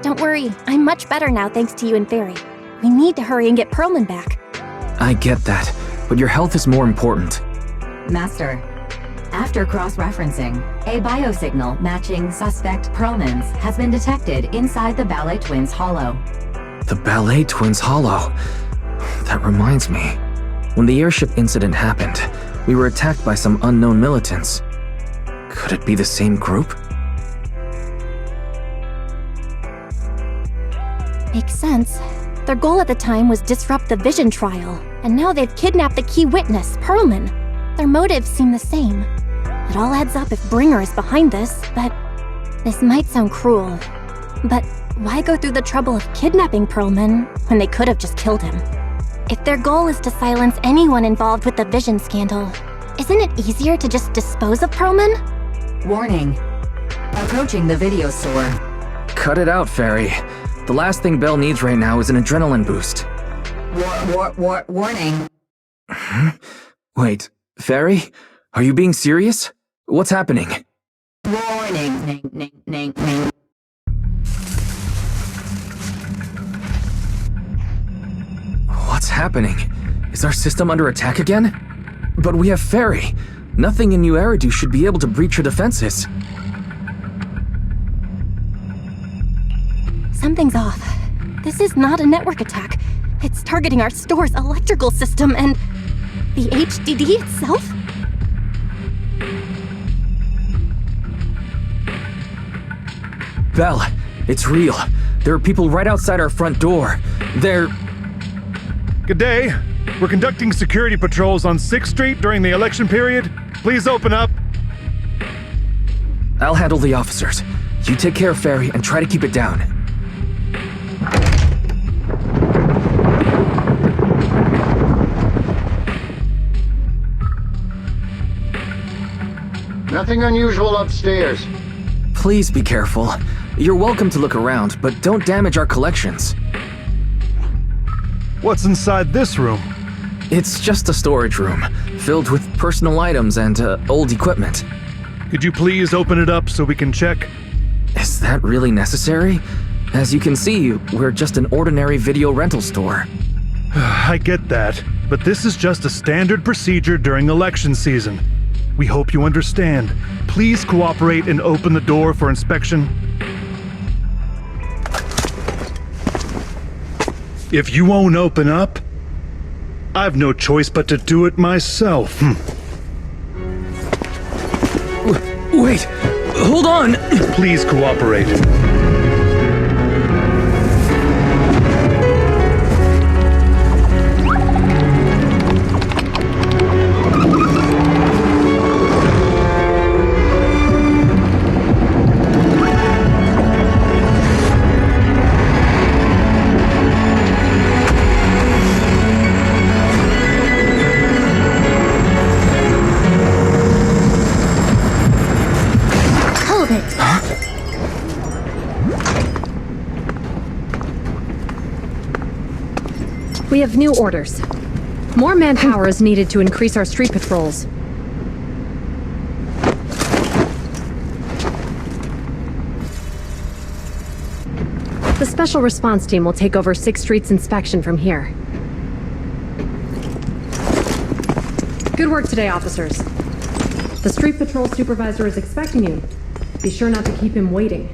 Don't worry, I'm much better now thanks to you and Fairy. We need to hurry and get Perlman back. I get that, but your health is more important. Master, after cross-referencing, a biosignal matching suspect Perlman's has been detected inside the Ballet Twins hollow. The Ballet Twins hollow. That reminds me. When the airship incident happened, we were attacked by some unknown militants. Could it be the same group? Makes sense. Their goal at the time was disrupt the Vision trial, and now they've kidnapped the key witness, Perlman. Their motives seem the same. It all adds up if Bringer is behind this, but... This might sound cruel, but why go through the trouble of kidnapping Perlman when they could have just killed him? If their goal is to silence anyone involved with the Vision scandal, isn't it easier to just dispose of Perlman? Warning. Approaching the video store. Cut it out, Fairy. The last thing Belle needs right now is an adrenaline boost. Warning. Wait, Fairy? Are you being serious? What's happening? Warning. What's happening? Is our system under attack again? But we have Fairy. Nothing in New Eridu should be able to breach her defenses. Something's off. This is not a network attack. It's targeting our store's electrical system and the HDD itself? Belle, it's real. There are people right outside our front door. They're... Good day. We're conducting security patrols on 6th Street during the election period. Please open up. I'll handle the officers. You take care of Fairy and try to keep it down. Nothing unusual upstairs. Please be careful. You're welcome to look around, but don't damage our collections. What's inside this room? It's just a storage room, filled with personal items and old equipment. Could you please open it up so we can check? Is that really necessary? As you can see, we're just an ordinary video rental store. I get that, but this is just a standard procedure during election season. We hope you understand. Please cooperate and open the door for inspection. If you won't open up, I've no choice but to do it myself. Wait, hold on! Please cooperate. We have new orders. More manpower is needed to increase our street patrols. The Special Response Team will take over 6th Street's inspection from here. Good work today, officers. The Street Patrol Supervisor is expecting you. Be sure not to keep him waiting.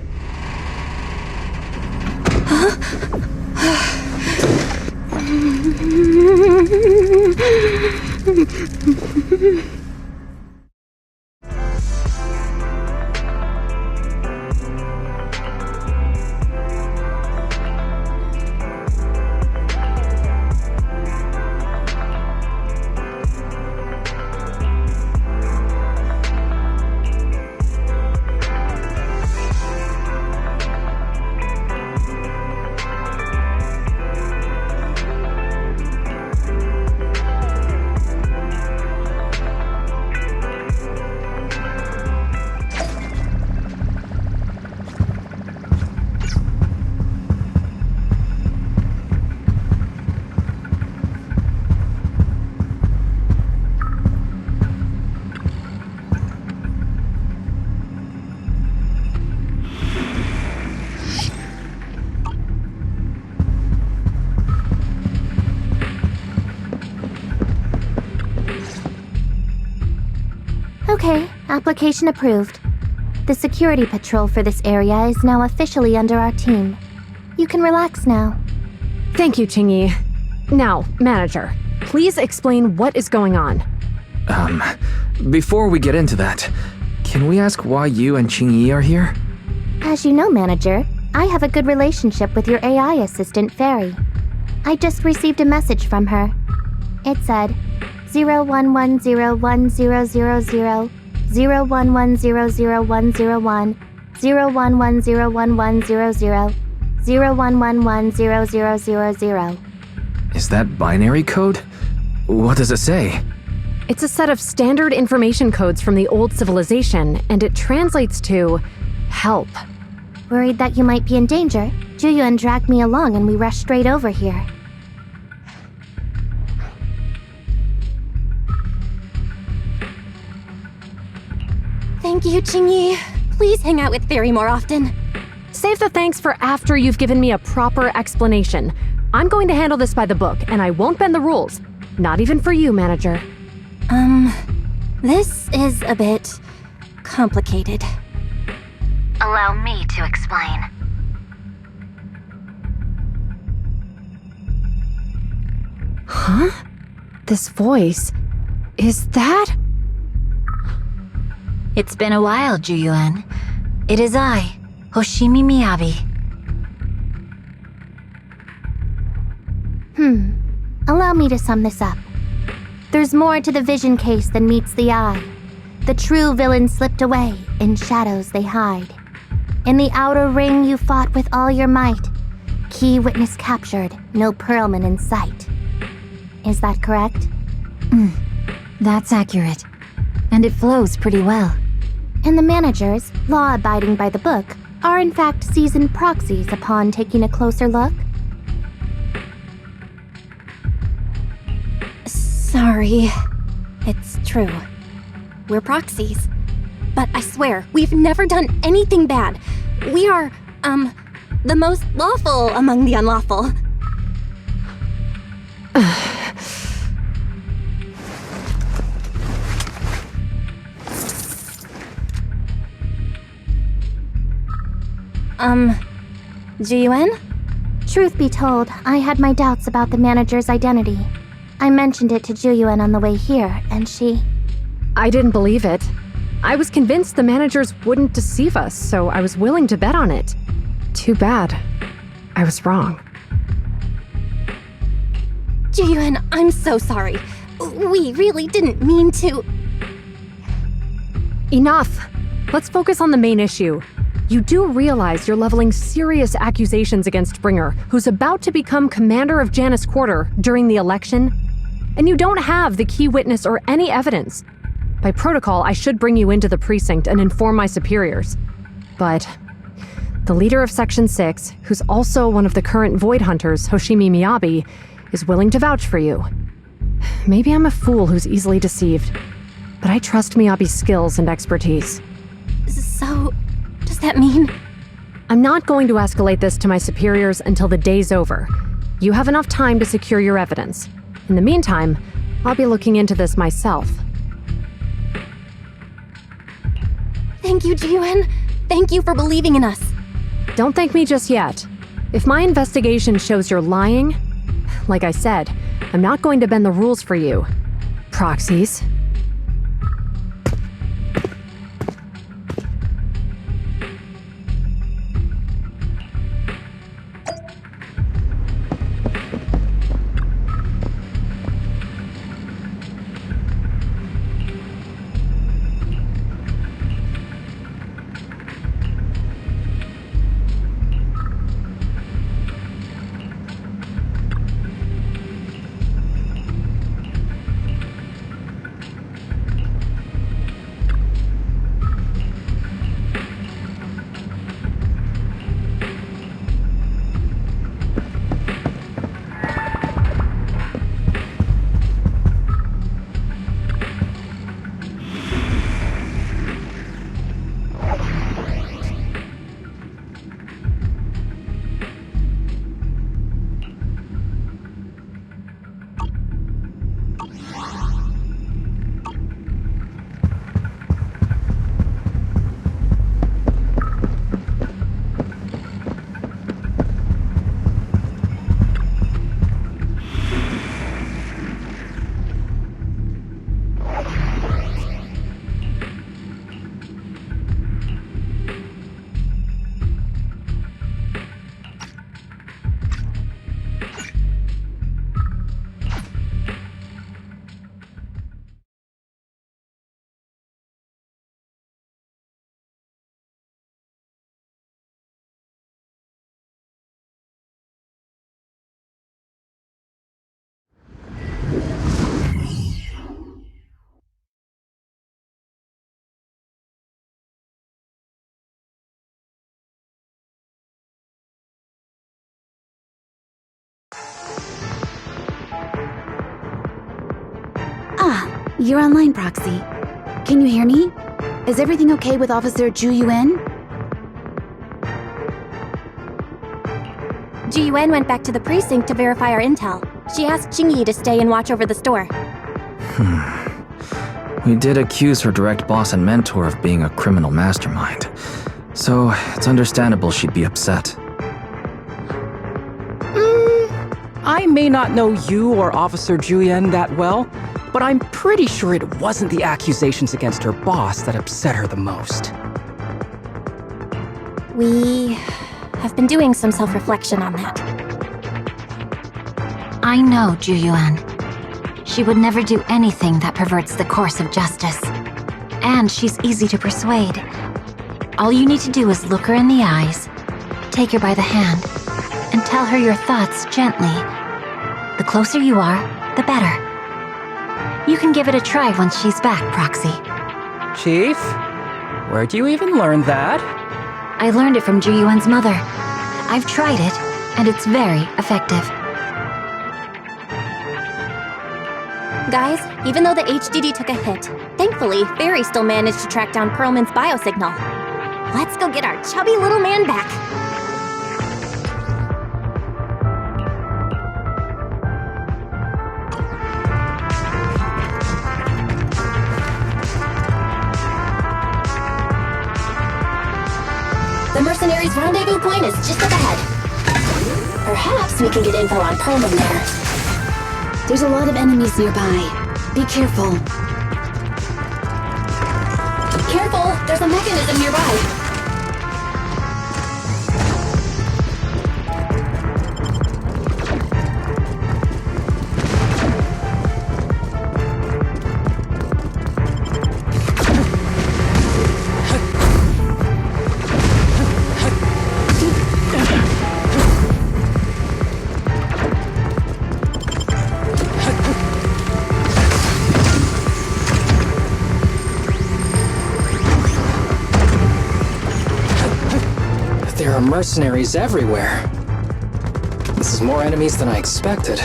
Okay, application approved. The security patrol for this area is now officially under our team. You can relax now. Thank you, Qingyi. Now, Manager, please explain what is going on. Before we get into that, can we ask why you and Qingyi are here? As you know, Manager, I have a good relationship with your AI assistant, Fairy. I just received a message from her. It said, 01101000, 01100101, 01101100, 01110000. Is that binary code? What does it say? It's a set of standard information codes from the old civilization, and it translates to help. Worried that you might be in danger, Juyun dragged me along and we rushed straight over here. Thank you, Qingyi. Please hang out with Fairy more often. Save the thanks for after you've given me a proper explanation. I'm going to handle this by the book, and I won't bend the rules. Not even for you, manager. This is a bit complicated. Allow me to explain. Huh? This voice... is that... It's been a while, Juyuan. It is I, Hoshimi Miyabi. Allow me to sum this up. There's more to the vision case than meets the eye. The true villain slipped away, in shadows they hide. In the outer ring you fought with all your might. Key witness captured, no Perlman in sight. Is that correct? That's accurate. And it flows pretty well. And the managers, law-abiding by the book, are in fact seasoned proxies upon taking a closer look? Sorry. It's true. We're proxies. But I swear, we've never done anything bad. We are, the most lawful among the unlawful. Juyuan? Truth be told, I had my doubts about the manager's identity. I mentioned it to Juyuan on the way here, and she... I didn't believe it. I was convinced the managers wouldn't deceive us, so I was willing to bet on it. Too bad. I was wrong. Juyuan, I'm so sorry. We really didn't mean to... Enough! Let's focus on the main issue. You do realize you're leveling serious accusations against Bringer, who's about to become commander of Janus Quarter during the election? And you don't have the key witness or any evidence. By protocol, I should bring you into the precinct and inform my superiors. But the leader of Section 6, who's also one of the current Void Hunters, Hoshimi Miyabi, is willing to vouch for you. Maybe I'm a fool who's easily deceived, but I trust Miyabi's skills and expertise. So, does that mean... I'm not going to escalate this to my superiors until the day's over. You have enough time to secure your evidence. In the meantime, I'll be looking into this myself. Thank you, Juyuan. Thank you for believing in us. Don't thank me just yet. If my investigation shows you're lying, like I said, I'm not going to bend the rules for you. Proxies. You're online, Proxy. Can you hear me? Is everything okay with Officer Juyuan? Juyuan went back to the precinct to verify our intel. She asked Qingyi to stay and watch over the store. We did accuse her direct boss and mentor of being a criminal mastermind, so it's understandable she'd be upset. I may not know you or Officer Juyen that well, but I'm pretty sure it wasn't the accusations against her boss that upset her the most. We have been doing some self-reflection on that. I know Juyuan. She would never do anything that perverts the course of justice. And she's easy to persuade. All you need to do is look her in the eyes, take her by the hand, and tell her your thoughts gently. The closer you are, the better. You can give it a try once she's back, Proxy. Chief? Where'd you even learn that? I learned it from Juyuan's mother. I've tried it, and it's very effective. Guys, even though the HDD took a hit, thankfully, Fairy still managed to track down Perlman's biosignal. Let's go get our chubby little man back. The mercenaries' rendezvous point is just up ahead. Perhaps we can get info on Perlman there. There's a lot of enemies nearby. Be careful. Careful! There's a mechanism nearby. There are mercenaries everywhere. This is more enemies than I expected.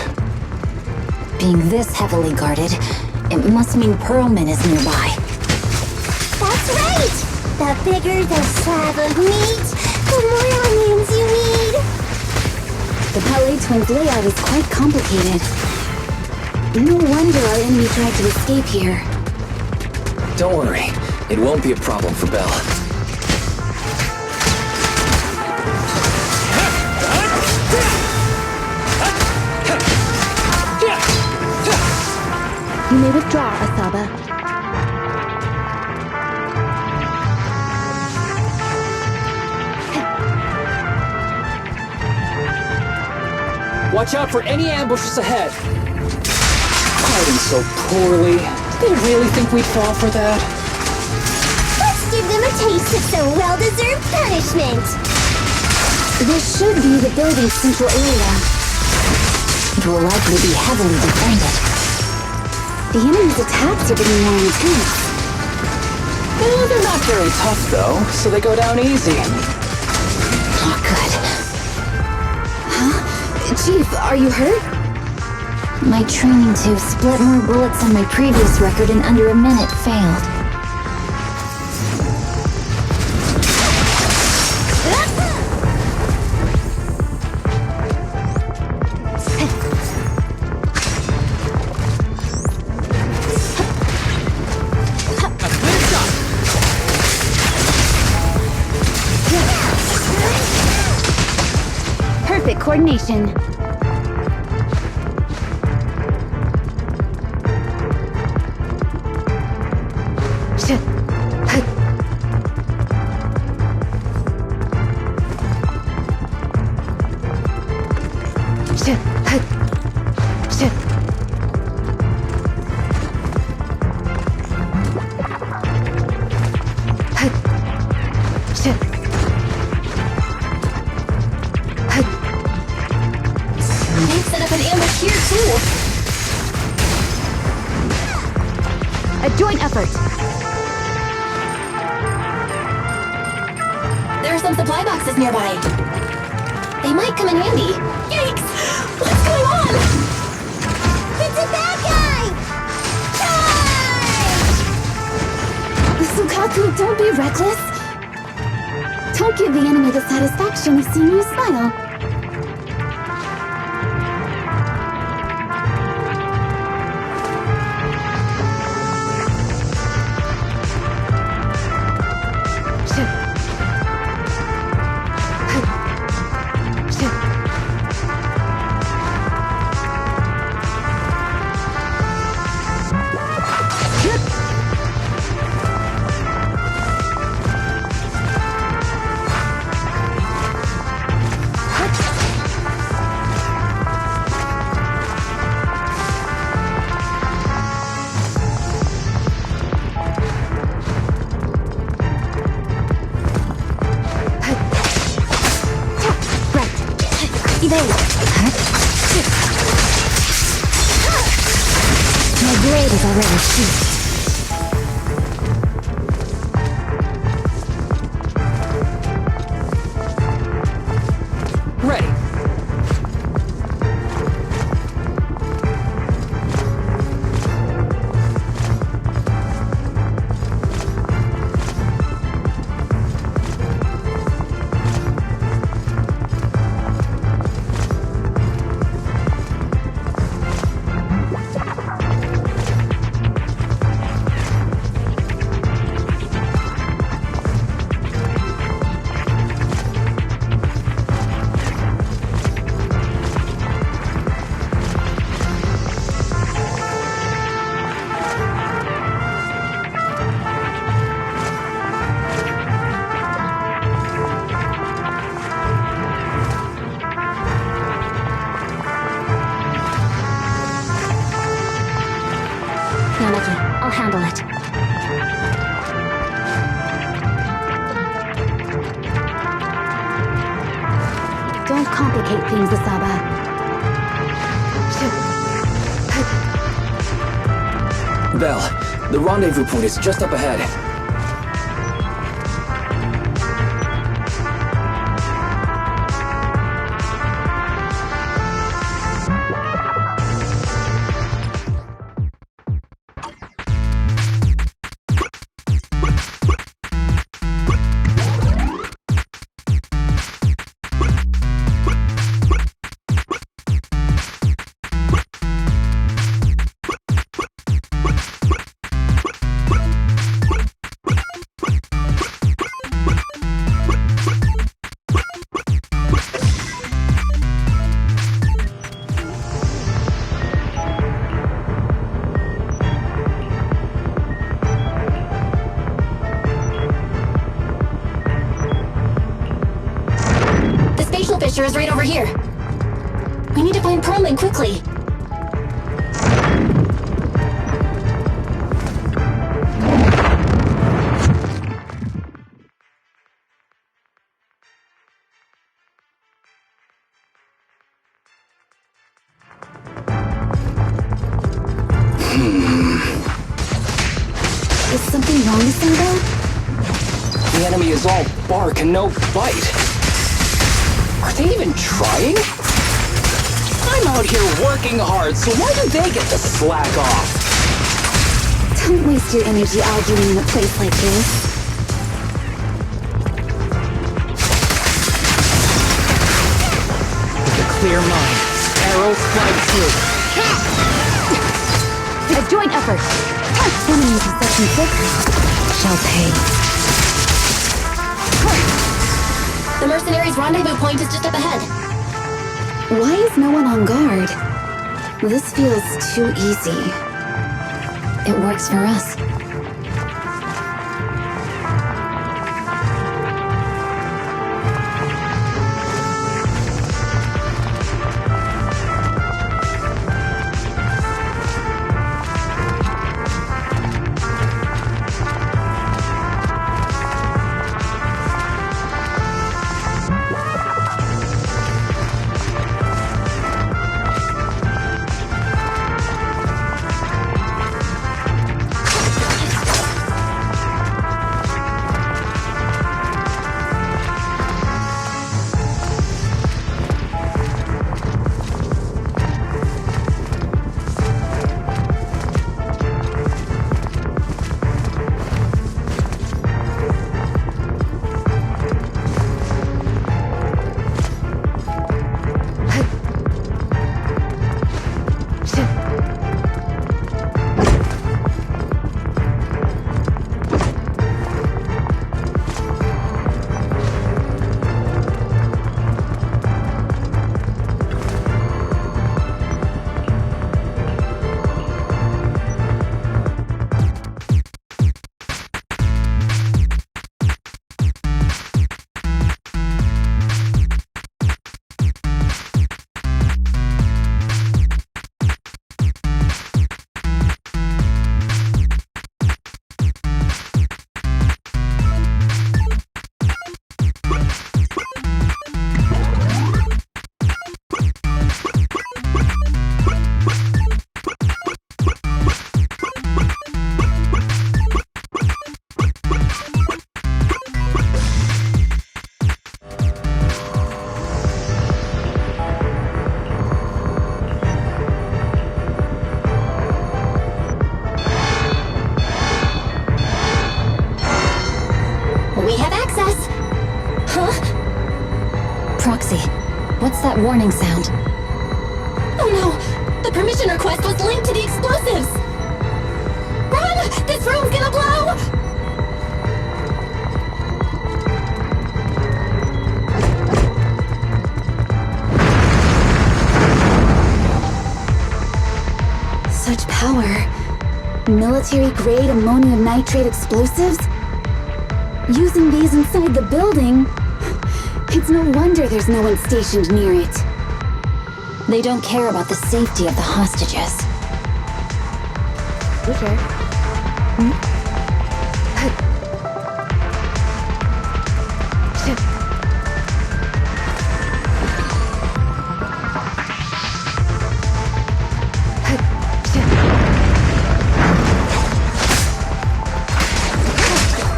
Being this heavily guarded, it must mean Perlman is nearby. That's right! The bigger the slab of meat, the more onions you need. The Palais Twins' layout is quite complicated. No wonder our enemy tried to escape here. Don't worry, it won't be a problem for Belle. You may withdraw, Asaba. Watch out for any ambushes ahead. Fighting so poorly. Did they really think we'd fall for that? Let's give them a taste of some well-deserved punishment. This should be the building's central area. It will likely be heavily defended. The enemy's attacks are getting more intense. Well, they're not very tough, though, so they go down easy. Not good. Huh? Chief, are you hurt? My training to split more bullets than my previous record in under a minute failed. Perfect coordination. They've set up an ambush here, too. A joint effort. There are some supply boxes nearby. They might come in handy. Yikes! What's going on? It's a bad guy! Charge! Soukaku, don't be reckless. Don't give the enemy the satisfaction of seeing you smile. Ready. Yanagi, I'll handle it. Don't complicate things, Asaba. Belle, the rendezvous point is just up ahead. Fisher is right over here. We need to find Perlman quickly. Is something wrong with Sambo? The enemy is all bark and no bite. Are they even trying? I'm out here working hard, so why do they get to slack off? Don't waste your energy arguing in a place like this. With a clear mind, arrows fly through. A joint effort. Enemies of Section 6 shall pay. The mercenaries' rendezvous point is just up ahead. Why is no one on guard? This feels too easy. It works for us. What's that warning sound? Oh no! The permission request was linked to the explosives! Run! This room's gonna blow! Such power. Military-grade ammonium nitrate explosives? Using these inside the building? It's no wonder there's no one stationed near it. They don't care about the safety of the hostages. Okay.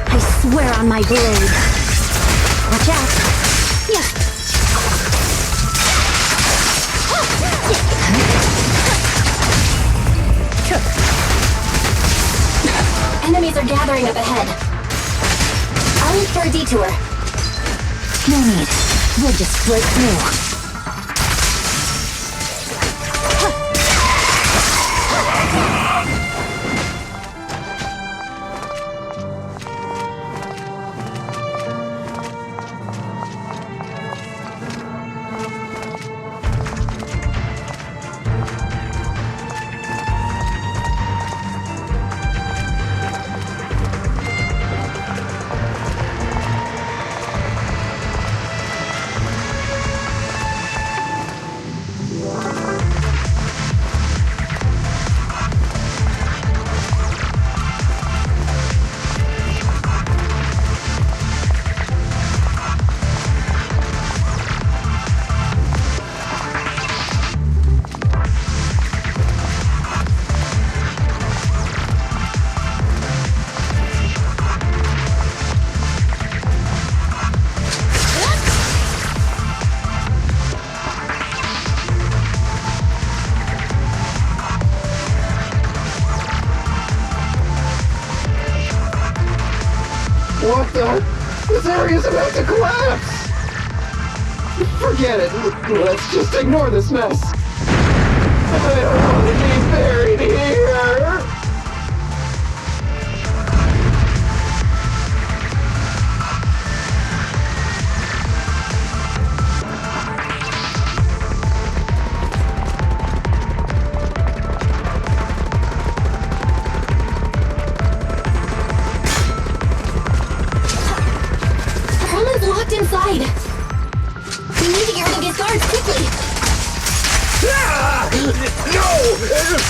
I swear on my blade. Watch out. Yeah. Enemies are gathering up ahead. I'll look for a detour. No need. We'll just break through. What the? This area's about to collapse! Forget it. Let's just ignore this mess. I don't want to be buried here! Inside! We need to get rid of these guards quickly! Ah! No!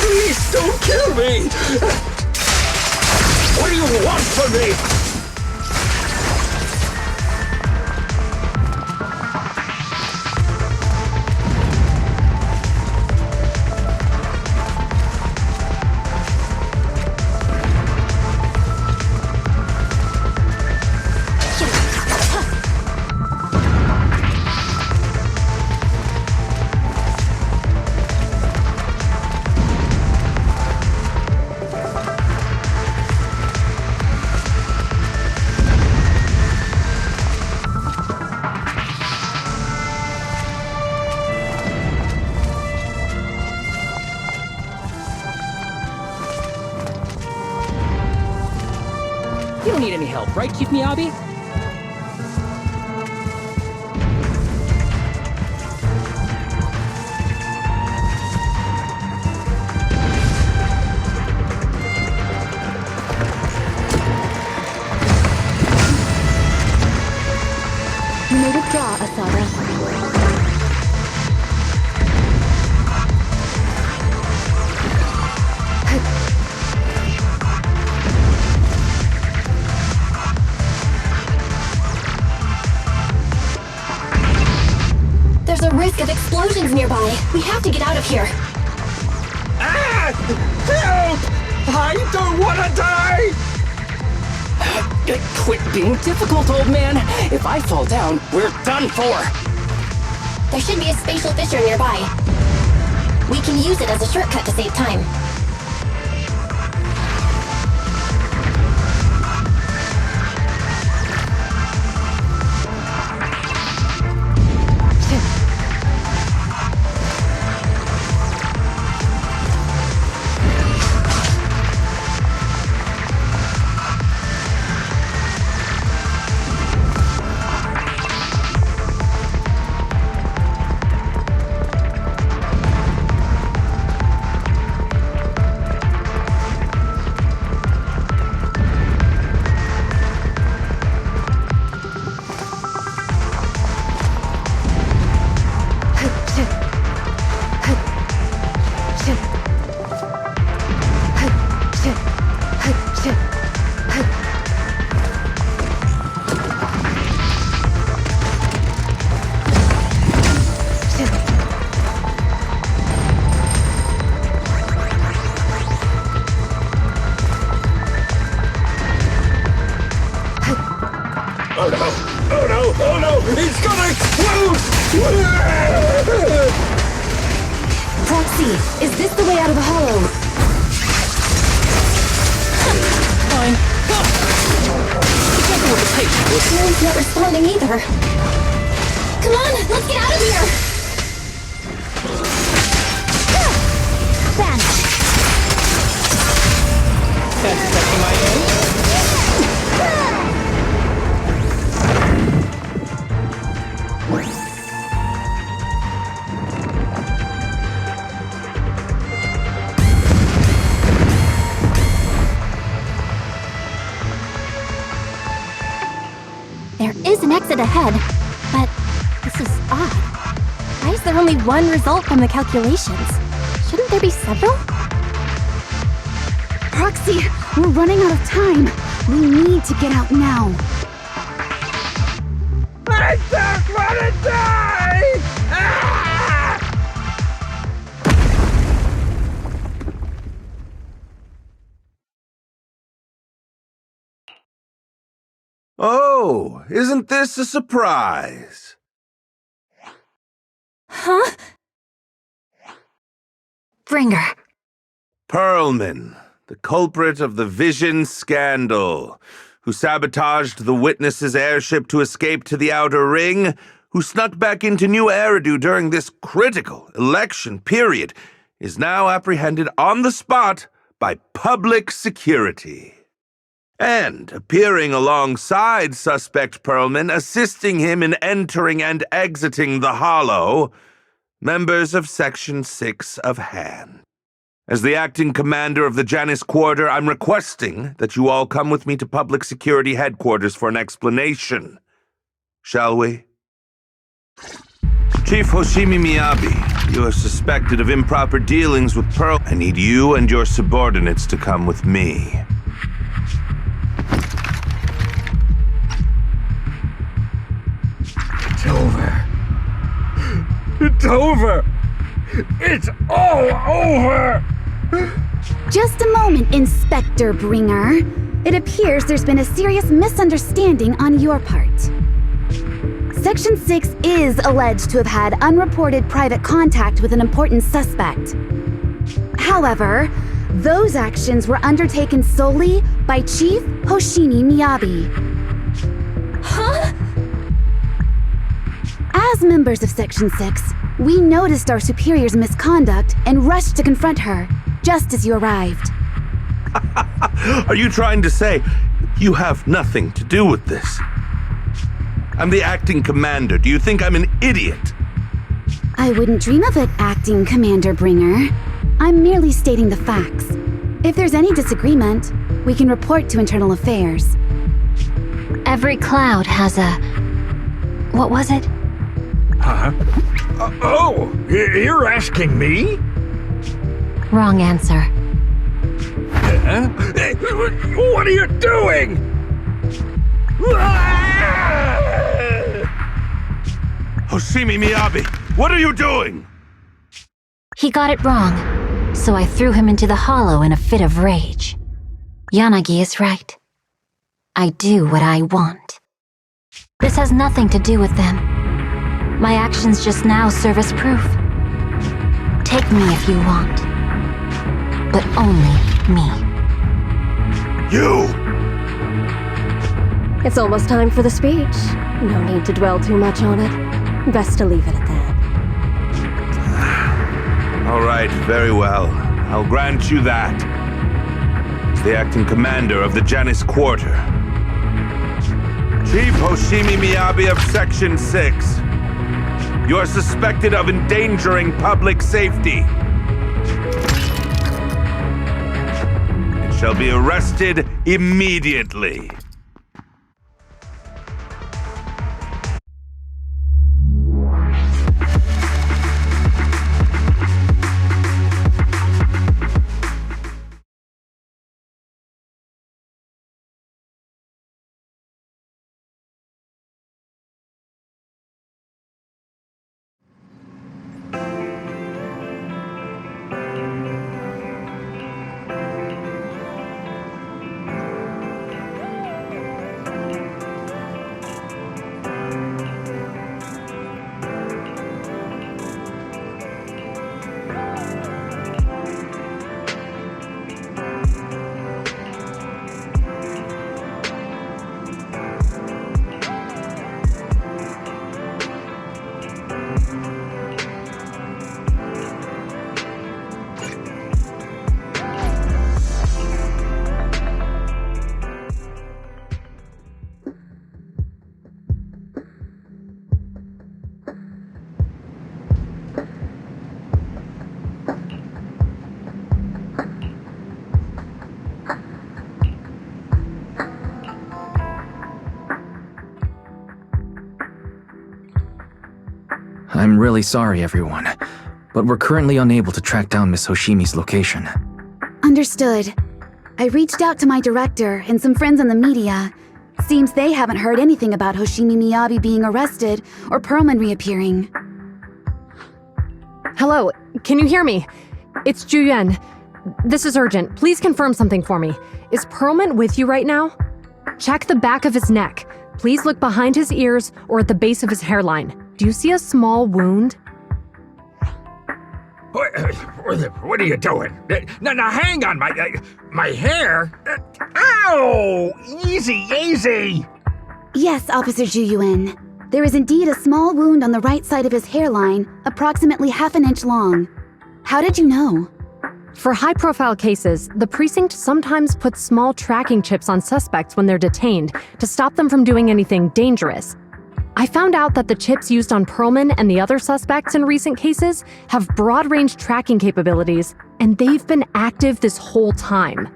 Please don't kill me! What do you want from me? You don't need any help, right, Chief Miyabi? You may withdraw, Asada. There's a risk of explosions nearby. We have to get out of here. Ah! Help! I don't want to die! Quit being difficult, old man. If I fall down, we're done for. There should be a spatial fissure nearby. We can use it as a shortcut to save time. Oh no! Oh no! Oh no! It's gonna explode! Proxy, is this the way out of the hollow? Fine. Be careful with the pipe. No one's not responding either. Come on, let's get out of here! Vanish. That's touching my nose. There is an exit ahead, but this is odd. Why is there only one result from the calculations? Shouldn't there be several? Proxy, we're running out of time. We need to get out now. I don't want to die! Ah! Oh, isn't this a surprise? Huh? Bringer. Perlman, the culprit of the Vision scandal, who sabotaged the Witness's airship to escape to the Outer Ring, who snuck back into New Eridu during this critical election period, is now apprehended on the spot by public security. And appearing alongside suspect Perlman, assisting him in entering and exiting the Hollow, members of Section 6 of Han. As the acting commander of the Janus Quarter, I'm requesting that you all come with me to Public Security Headquarters for an explanation. Shall we? Chief Hoshimi Miyabi, you are suspected of improper dealings with Pearl. I need you and your subordinates to come with me. It's over. It's over. It's all over. Just a moment, Inspector Bringer. It appears there's been a serious misunderstanding on your part. Section 6 is alleged to have had unreported private contact with an important suspect. However, those actions were undertaken solely by Chief Hoshimi Miyabi. Huh? As members of Section 6, we noticed our superior's misconduct and rushed to confront her, just as you arrived. Are you trying to say you have nothing to do with this? I'm the acting commander. Do you think I'm an idiot? I wouldn't dream of it, Acting Commander Bringer. I'm merely stating the facts. If there's any disagreement, we can report to Internal Affairs. Every cloud has a... What was it? Huh? Oh, you're asking me? Wrong answer. What are you doing? Hoshimi Miyabi, what are you doing? He got it wrong, so I threw him into the hollow in a fit of rage. Yanagi is right. I do what I want. This has nothing to do with them. My actions just now serve as proof. Take me if you want. But only me. You! It's almost time for the speech. No need to dwell too much on it. Best to leave it at that. All right, very well. I'll grant you that. As the acting commander of the Janus Quarter, Chief Hoshimi Miyabi of Section 6, you are suspected of endangering public safety and shall be arrested immediately. I'm really sorry, everyone, but we're currently unable to track down Miss Hoshimi's location. Understood. I reached out to my director and some friends in the media. Seems they haven't heard anything about Hoshimi Miyabi being arrested or Perlman reappearing. Hello, can you hear me? It's Juyuan. This is urgent. Please confirm something for me. Is Perlman with you right now? Check the back of his neck. Please look behind his ears or at the base of his hairline. Do you see a small wound? What are you doing? Now hang on, my hair? Ow! Easy! Yes, Officer Juyuan. There is indeed a small wound on the right side of his hairline, approximately half an inch long. How did you know? For high-profile cases, the precinct sometimes puts small tracking chips on suspects when they're detained to stop them from doing anything dangerous. I found out that the chips used on Perlman and the other suspects in recent cases have broad-range tracking capabilities, and they've been active this whole time.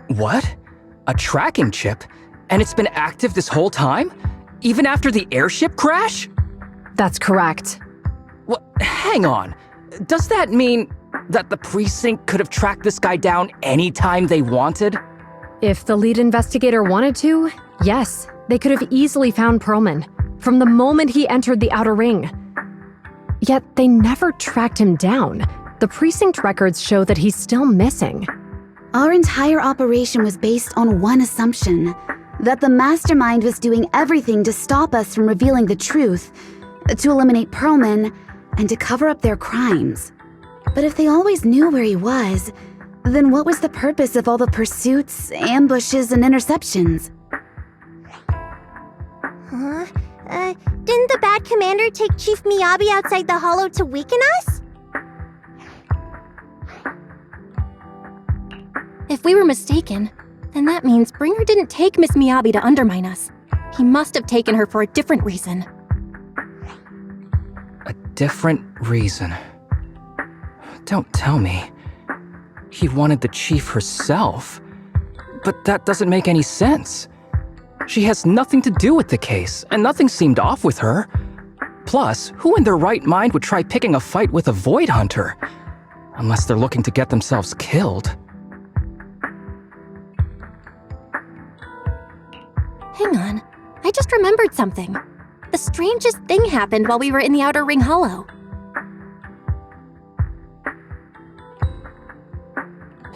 What? A tracking chip? And it's been active this whole time? Even after the airship crash? That's correct. What? Hang on. Does that mean that the precinct could have tracked this guy down anytime they wanted? If the lead investigator wanted to, yes, they could have easily found Perlman from the moment he entered the outer ring. Yet they never tracked him down. The precinct records show that he's still missing. Our entire operation was based on one assumption, that the mastermind was doing everything to stop us from revealing the truth, to eliminate Perlman, and to cover up their crimes. But if they always knew where he was, then what was the purpose of all the pursuits, ambushes, and interceptions? Huh? Didn't the bad commander take Chief Miyabi outside the hollow to weaken us? If we were mistaken, then that means Bringer didn't take Miss Miyabi to undermine us. He must have taken her for a different reason. A different reason? Don't tell me. He wanted the chief herself. But that doesn't make any sense. She has nothing to do with the case, and nothing seemed off with her. Plus, who in their right mind would try picking a fight with a Void Hunter? Unless they're looking to get themselves killed. Hang on, I just remembered something. The strangest thing happened while we were in the Outer Ring Hollow.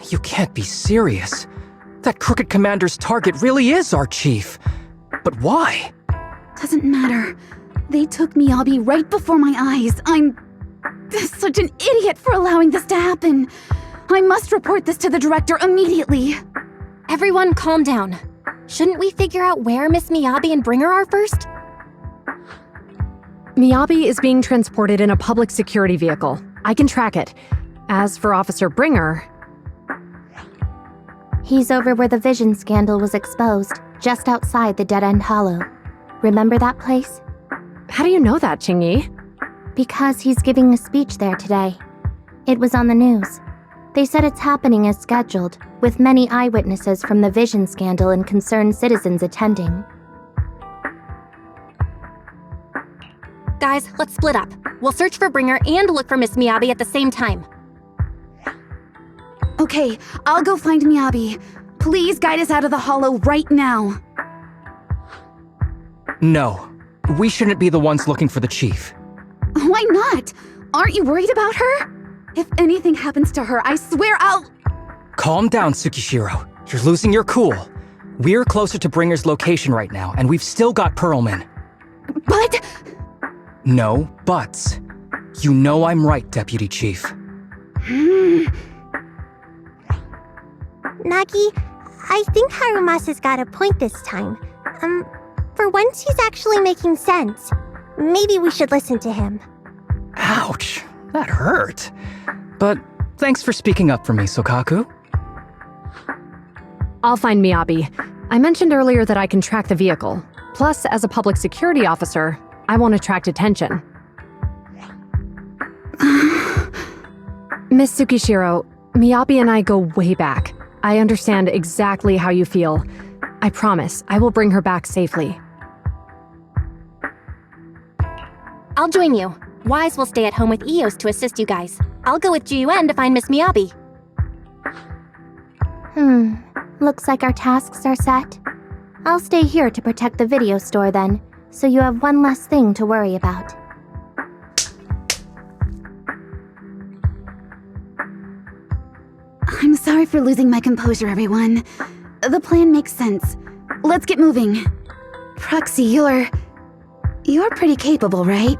You can't be serious. That crooked commander's target really is our chief. But why? Doesn't matter. They took Miyabi right before my eyes. I'm such an idiot for allowing this to happen. I must report this to the director immediately. Everyone calm down. Shouldn't we figure out where Miss Miyabi and Bringer are first? Miyabi is being transported in a public security vehicle. I can track it. As for Officer Bringer... He's over where the vision scandal was exposed, just outside the Dead End Hollow. Remember that place? How do you know that, Qingyi? Because he's giving a speech there today. It was on the news. They said it's happening as scheduled, with many eyewitnesses from the vision scandal and concerned citizens attending. Guys, let's split up. We'll search for Bringer and look for Miss Miyabi at the same time. Okay, I'll go find Miyabi. Please guide us out of the hollow right now. No, we shouldn't be the ones looking for the chief. Why not? Aren't you worried about her? If anything happens to her, I swear I'll... Calm down, Tsukishiro. You're losing your cool. We're closer to Bringer's location right now, and we've still got Perlman. But... No buts. You know I'm right, Deputy Chief. Nagi, I think Harumasa's got a point this time. For once he's actually making sense. Maybe we should listen to him. Ouch, that hurt. But thanks for speaking up for me, Soukaku. I'll find Miyabi. I mentioned earlier that I can track the vehicle. Plus, as a public security officer, I won't attract attention. Miss Tsukishiro, Miyabi and I go way back. I understand exactly how you feel. I promise I will bring her back safely. I'll join you. Wise will stay at home with Eos to assist you guys. I'll go with Jiyuan to find Miss Miyabi. Looks like our tasks are set. I'll stay here to protect the video store then, so you have one less thing to worry about. I'm sorry for losing my composure, everyone. The plan makes sense. Let's get moving. Proxy, you're pretty capable, right?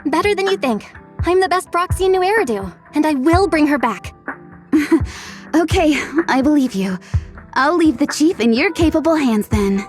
Better than you think. I'm the best proxy in New Eridu, and I will bring her back. Okay, I believe you. I'll leave the chief in your capable hands then.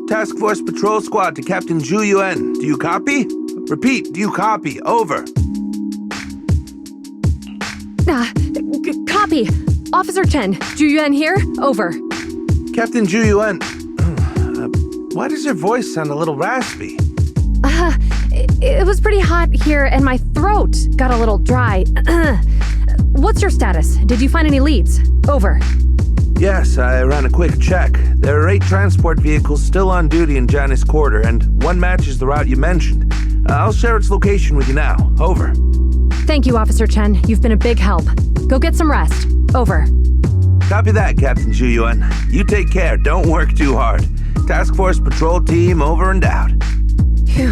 Task Force Patrol Squad to Captain Zhu Yuan. Do you copy? Repeat, do you copy? Over. Copy. Officer Chen, Zhu Yuan here. Over. Captain Zhu Yuan, why does your voice sound a little raspy? It was pretty hot here and my throat got a little dry. What's your status? Did you find any leads? Over. Yes, I ran a quick check. There are 8 transport vehicles still on duty in Janus Quarter, and one matches the route you mentioned. I'll share its location with you now. Over. Thank you, Officer Chen. You've been a big help. Go get some rest. Over. Copy that, Captain Zhu Yuan. You take care. Don't work too hard. Task Force Patrol Team over and out. Phew.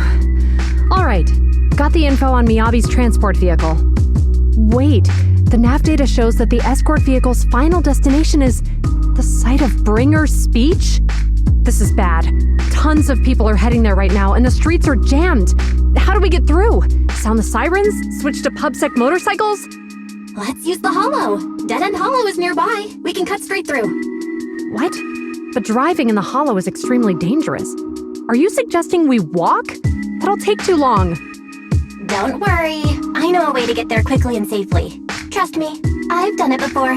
All right. Got the info on Miyabi's transport vehicle. Wait. The nav data shows that the escort vehicle's final destination is the site of Bringer's speech? This is bad. Tons of people are heading there right now, and the streets are jammed. How do we get through? Sound the sirens? Switch to PubSec motorcycles? Let's use the hollow. Dead End Hollow is nearby. We can cut straight through. What? But driving in the hollow is extremely dangerous. Are you suggesting we walk? That'll take too long. Don't worry. I know a way to get there quickly and safely. Trust me, I've done it before.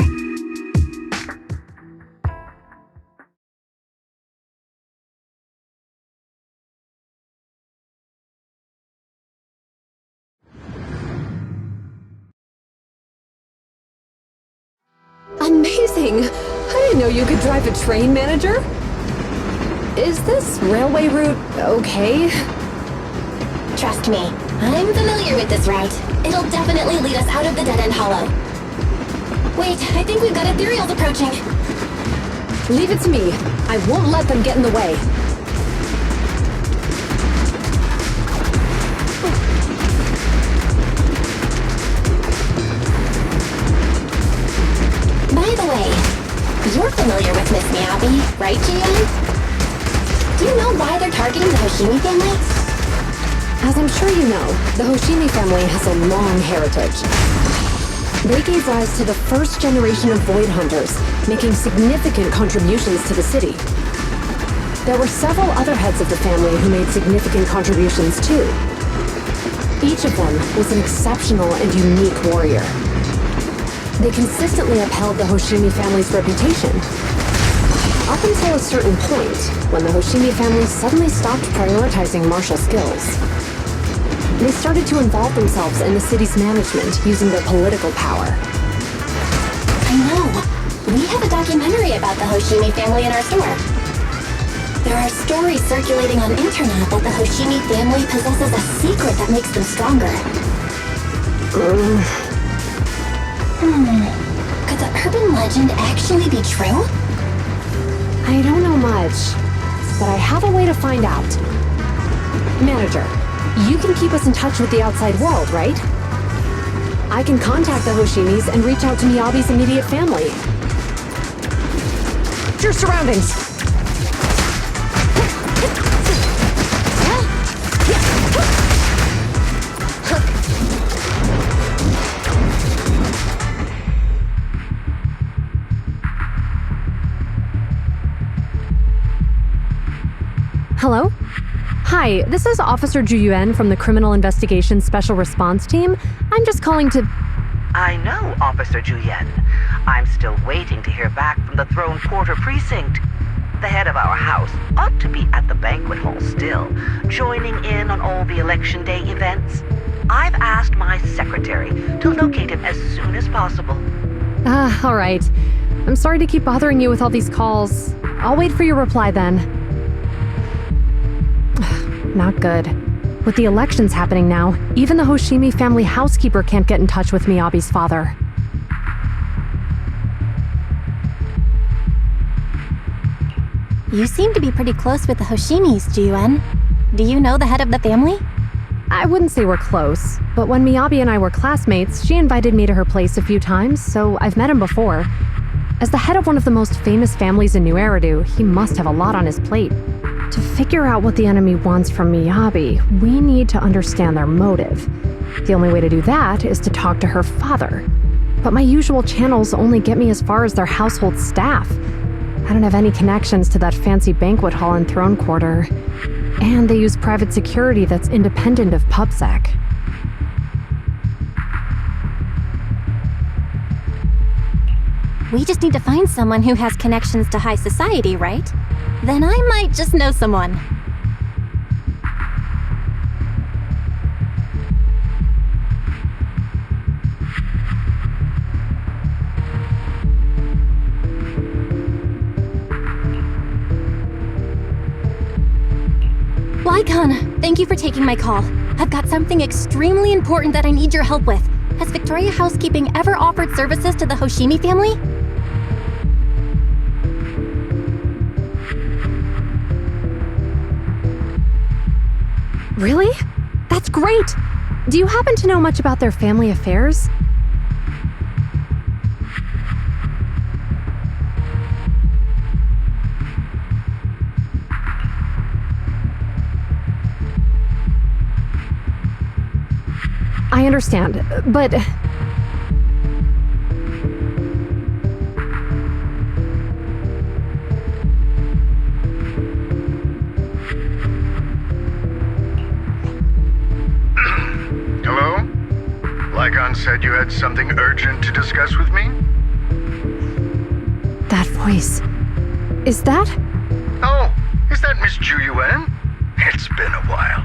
Amazing! I didn't know you could drive a train, manager. Is this railway route okay? Trust me, I'm familiar with this route. It'll definitely lead us out of the Dead End Hollow. Wait, I think we've got ethereals approaching. Leave it to me. I won't let them get in the way. By the way, you're familiar with Miss Miyabi, right, Jiyuan? Do you know why they're targeting the Hoshimi family? As I'm sure you know, the Hoshimi family has a long heritage. They gave rise to the first generation of Void Hunters, making significant contributions to the city. There were several other heads of the family who made significant contributions too. Each of them was an exceptional and unique warrior. They consistently upheld the Hoshimi family's reputation, up until a certain point, when the Hoshimi family suddenly stopped prioritizing martial skills. They started to involve themselves in the city's management using their political power. I know. We have a documentary about the Hoshimi family in our store. There are stories circulating on internet that the Hoshimi family possesses a secret that makes them stronger. Could the urban legend actually be true? I don't know much, but I have a way to find out. Manager, you can keep us in touch with the outside world, right? I can contact the Hoshimis and reach out to Miyabi's immediate family. Your surroundings! Hello? Hi, this is Officer Ju Yuan from the Criminal Investigations Special Response Team. I'm just calling to... I know, Officer Ju Yuan. I'm still waiting to hear back from the Throne Quarter Precinct. The head of our house ought to be at the banquet hall still, joining in on all the Election Day events. I've asked my secretary to locate him as soon as possible. All right. I'm sorry to keep bothering you with all these calls. I'll wait for your reply then. Not good. With the elections happening now, even the Hoshimi family housekeeper can't get in touch with Miyabi's father. You seem to be pretty close with the Hoshimis, Ju Yuan. Do you know the head of the family? I wouldn't say we're close, but when Miyabi and I were classmates, she invited me to her place a few times, so I've met him before. As the head of one of the most famous families in New Eridu, he must have a lot on his plate. To figure out what the enemy wants from Miyabi, we need to understand their motive. The only way to do that is to talk to her father. But my usual channels only get me as far as their household staff. I don't have any connections to that fancy banquet hall in Throne Quarter. And they use private security that's independent of PubSec. We just need to find someone who has connections to high society, right? Then I might just know someone. Lycaon, thank you for taking my call. I've got something extremely important that I need your help with. Has Victoria Housekeeping ever offered services to the Hoshimi family? Really? That's great! Do you happen to know much about their family affairs? I understand, but... Hello? Lycaon said you had something urgent to discuss with me? That voice... Is that... Oh, is that Miss Ju Yuan? It's been a while.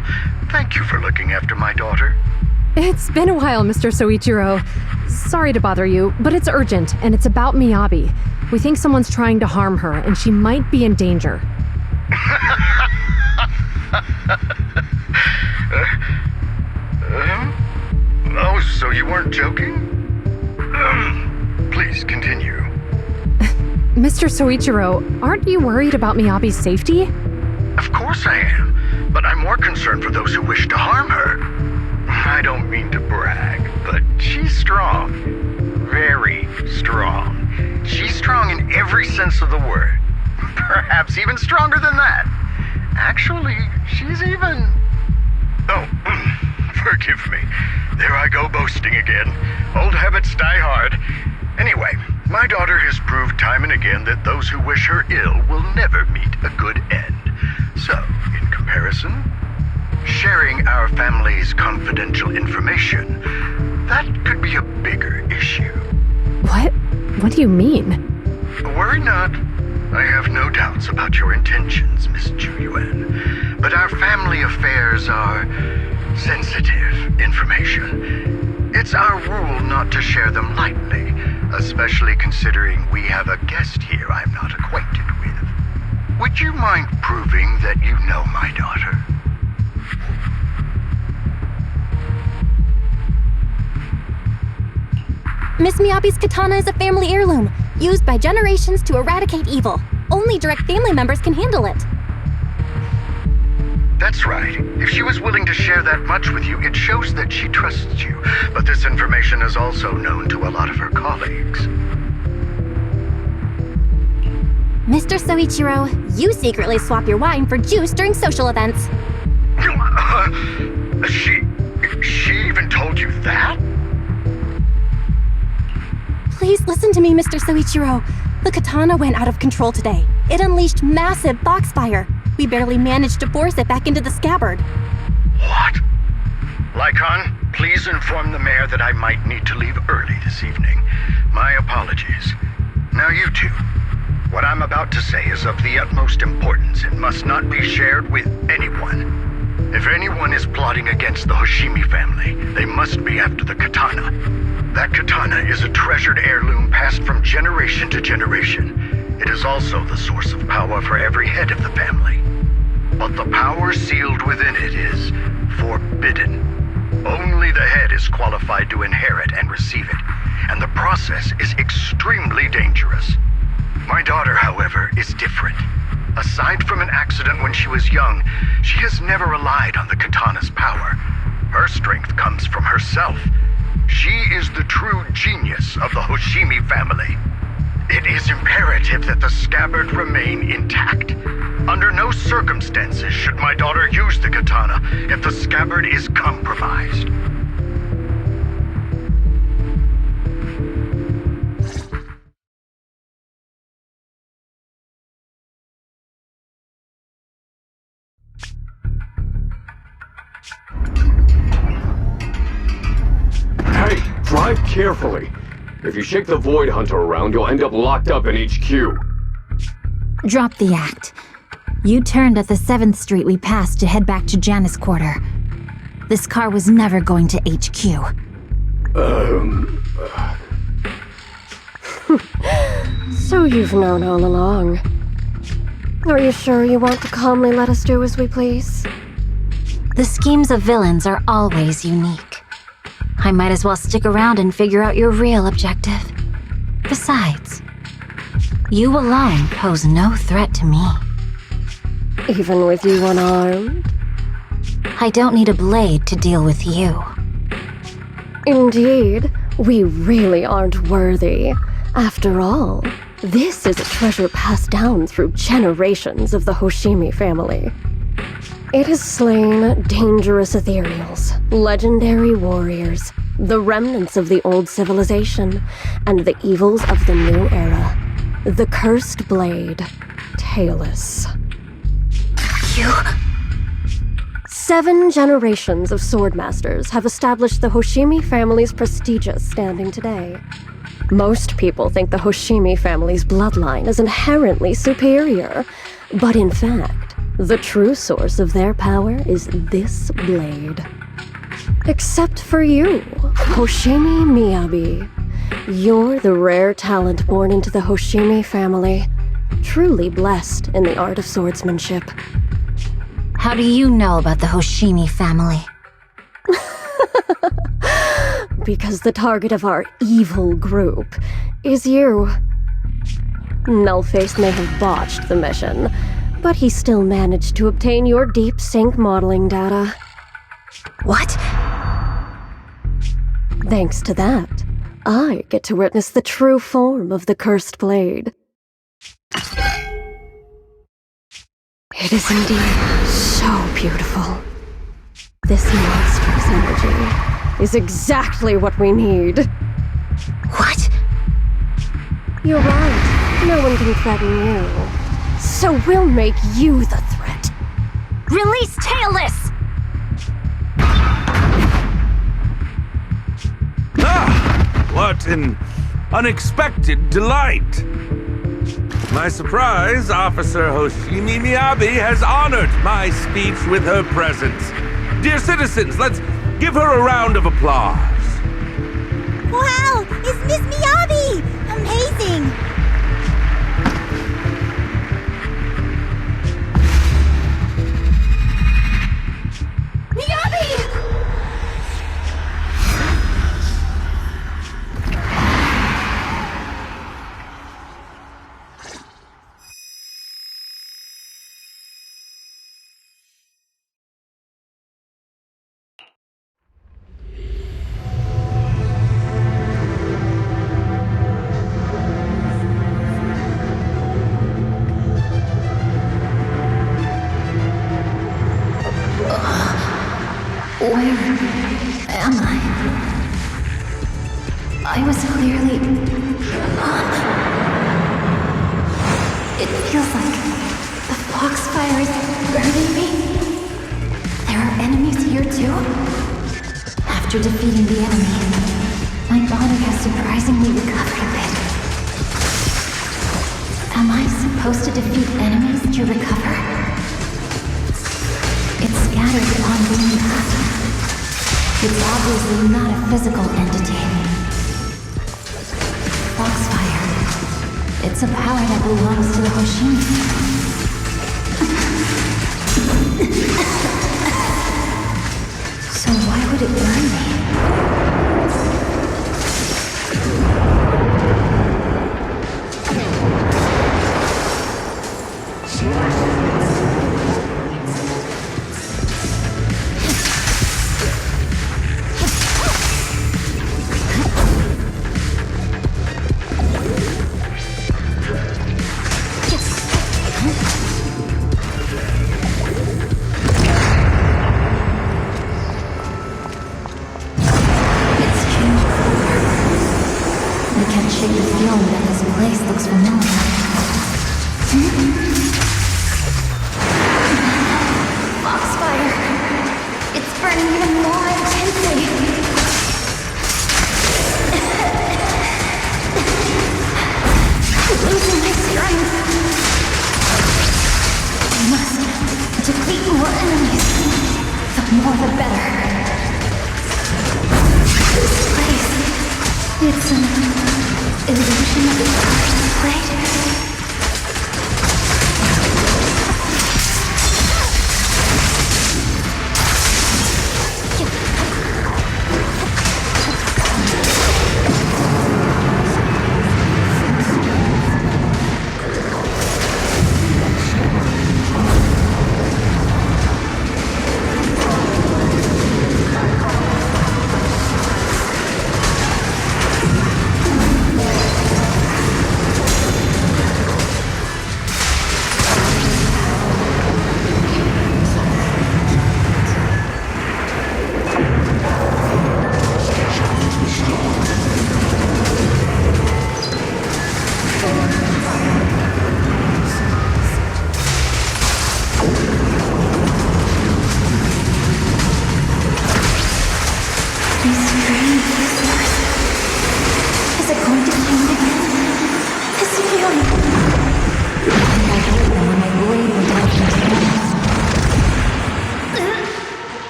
Thank you for looking after my daughter. It's been a while, Mr. Soichiro. Sorry to bother you, but it's urgent, and it's about Miyabi. We think someone's trying to harm her, and she might be in danger. Oh, so you weren't joking? Please continue. Mr. Soichiro, aren't you worried about Miyabi's safety? Of course I am, but I'm more concerned for those who wish to harm her. I don't mean to brag, but she's strong. Very strong. She's strong in every sense of the word. Perhaps even stronger than that. Actually, she's even... Oh, forgive me. There I go boasting again. Old habits die hard. Anyway, my daughter has proved time and again that those who wish her ill will never meet a good end. So, in comparison, sharing our family's confidential information, that could be a bigger issue. What do you mean? Worry not. I have no doubts about your intentions, Miss Chuyuan. But our family affairs are sensitive information. It's our rule not to share them lightly, especially considering we have a guest here I'm not acquainted with. Would you mind proving that you know my daughter? Miss Miyabi's katana is a family heirloom, used by generations to eradicate evil. Only direct family members can handle it. That's right. If she was willing to share that much with you, it shows that she trusts you. But this information is also known to a lot of her colleagues. Mr. Soichiro, you secretly swap your wine for juice during social events. She even told you that? Please listen to me, Mr. Soichiro. The katana went out of control today. It unleashed massive foxfire. We barely managed to force it back into the scabbard. What? Lycaon, please inform the mayor that I might need to leave early this evening. My apologies. Now you two. What I'm about to say is of the utmost importance and must not be shared with anyone. If anyone is plotting against the Hoshimi family, they must be after the katana. That katana is a treasured heirloom passed from generation to generation. It is also the source of power for every head of the family. But the power sealed within it is forbidden. Only the head is qualified to inherit and receive it, and the process is extremely dangerous. My daughter, however, is different. Aside from an accident when she was young, she has never relied on the katana's power. Her strength comes from herself. She is the true genius of the Hoshimi family. It is imperative that the scabbard remain intact. Under no circumstances should my daughter use the katana if the scabbard is compromised. Hey, drive carefully. If you shake the Void Hunter around, you'll end up locked up in HQ. Drop the act. You turned at the 7th Street we passed to head back to Janus Quarter. This car was never going to HQ. So you've known all along. Are you sure you want to calmly let us do as we please? The schemes of villains are always unique. I might as well stick around and figure out your real objective. Besides, you alone pose no threat to me. Even with you unarmed? I don't need a blade to deal with you. Indeed, we really aren't worthy. After all, this is a treasure passed down through generations of the Hoshimi family. It has slain dangerous ethereals, legendary warriors, the remnants of the old civilization, and the evils of the new era. The cursed blade, Tailless. You... 7 generations of swordmasters have established the Hoshimi family's prestigious standing today. Most people think the Hoshimi family's bloodline is inherently superior, but in fact, the true source of their power is this blade. Except for you, Hoshimi Miyabi. You're the rare talent born into the Hoshimi family, truly blessed in the art of swordsmanship. How do you know about the Hoshimi family? Because the target of our evil group is you. Nullface may have botched the mission, but he still managed to obtain your deep sync modeling data. What? Thanks to that, I get to witness the true form of the cursed blade. It is indeed so beautiful. This monstrous energy, is exactly what we need. What? You're right. No one can threaten you. So we'll make you the threat. Release Tailless! Ah! What an unexpected delight! My surprise, Officer Hoshimi Miyabi has honored my speech with her presence. Dear citizens, let's give her a round of applause. Wow! It's Miss Miyabi! Amazing! Miyabi! Where am I? I was clearly... It feels like the foxfire is burning me. There are enemies here too? After defeating the enemy, my body has surprisingly recovered a bit. Am I supposed to defeat enemies to recover? It's scattered upon being path. It's obviously not a physical entity. Foxfire. It's a power that belongs to the Hoshimi. So why would it burn me?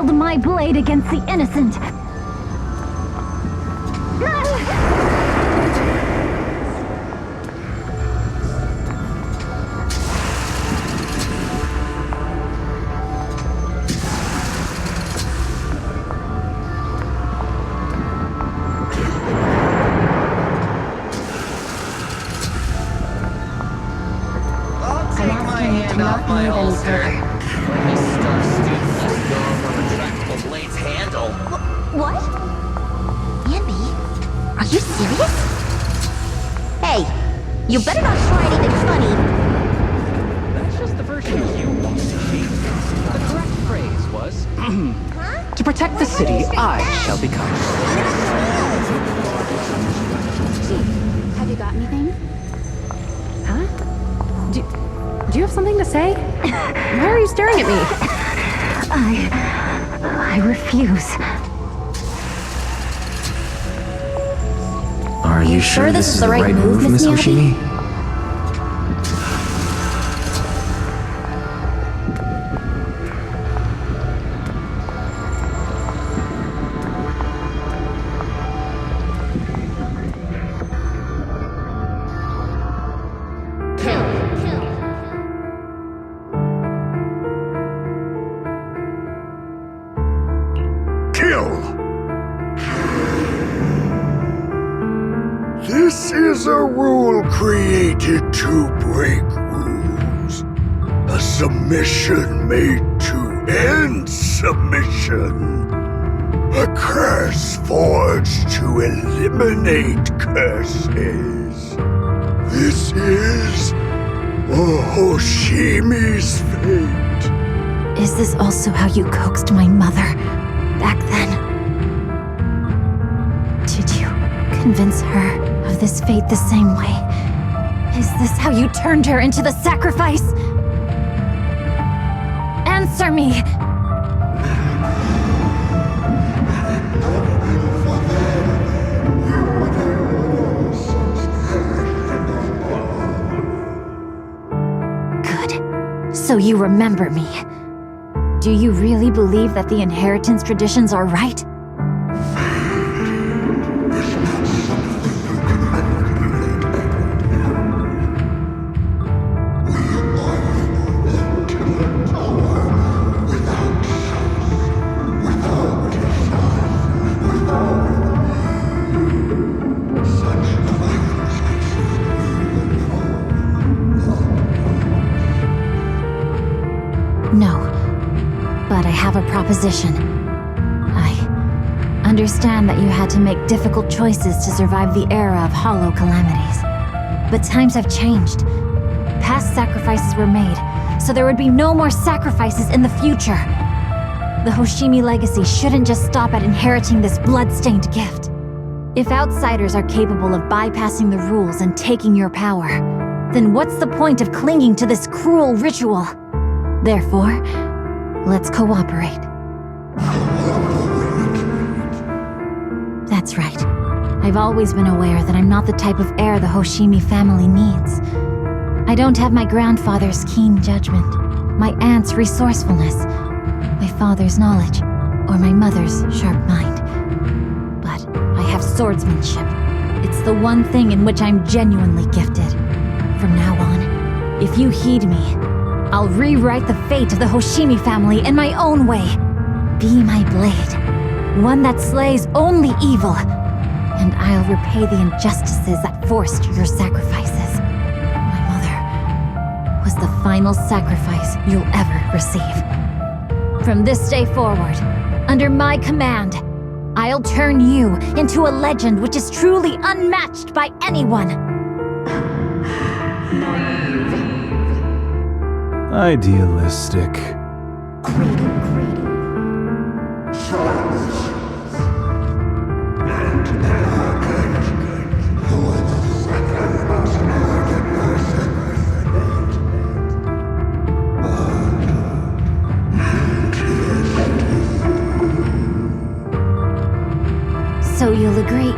wield my blade against the innocent. Off my holster. When Miss Star Student lets go of her retractable blade's handle. What? Anby? Are you serious? Hey, you better not try anything funny. That's just the version you want to see. The correct phrase was, to protect the city, I shall become. Have you got anything? Huh? Do you have something to say? Why are you staring at me? I refuse. Are you sure this is the right move, Miss Hoshimi? This is a rule created to break rules. A submission made to end submission. A curse forged to eliminate curses. This is Hoshimi's fate. Is this also how you coaxed my mother back then? Did you convince her of this fate the same way? Is this how you turned her into the sacrifice? Answer me! Good. So you remember me. Do you really believe that the inheritance traditions are right? No, but I have a proposition. I understand that you had to make difficult choices to survive the era of hollow calamities. But times have changed. Past sacrifices were made, so there would be no more sacrifices in the future. The Hoshimi legacy shouldn't just stop at inheriting this blood-stained gift. If outsiders are capable of bypassing the rules and taking your power, then what's the point of clinging to this cruel ritual? Therefore, let's cooperate. That's right. I've always been aware that I'm not the type of heir the Hoshimi family needs. I don't have my grandfather's keen judgment, my aunt's resourcefulness, my father's knowledge, or my mother's sharp mind. But I have swordsmanship. It's the one thing in which I'm genuinely gifted. From now on, if you heed me, I'll rewrite the fate of the Hoshimi family in my own way. Be my blade, one that slays only evil, and I'll repay the injustices that forced your sacrifices. My mother was the final sacrifice you'll ever receive. From this day forward, under my command, I'll turn you into a legend which is truly unmatched by anyone. Idealistic. So you'll agree.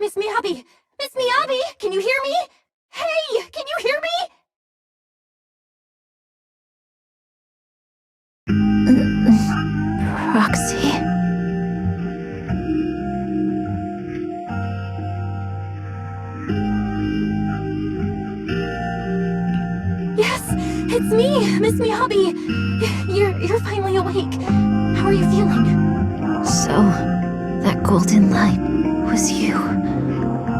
Miss Miyabi! Miss Miyabi! Can you hear me? Hey! Can you hear me? Roxy? Yes! It's me! Miss Miyabi! You're finally awake. How are you feeling? So, that golden light was you.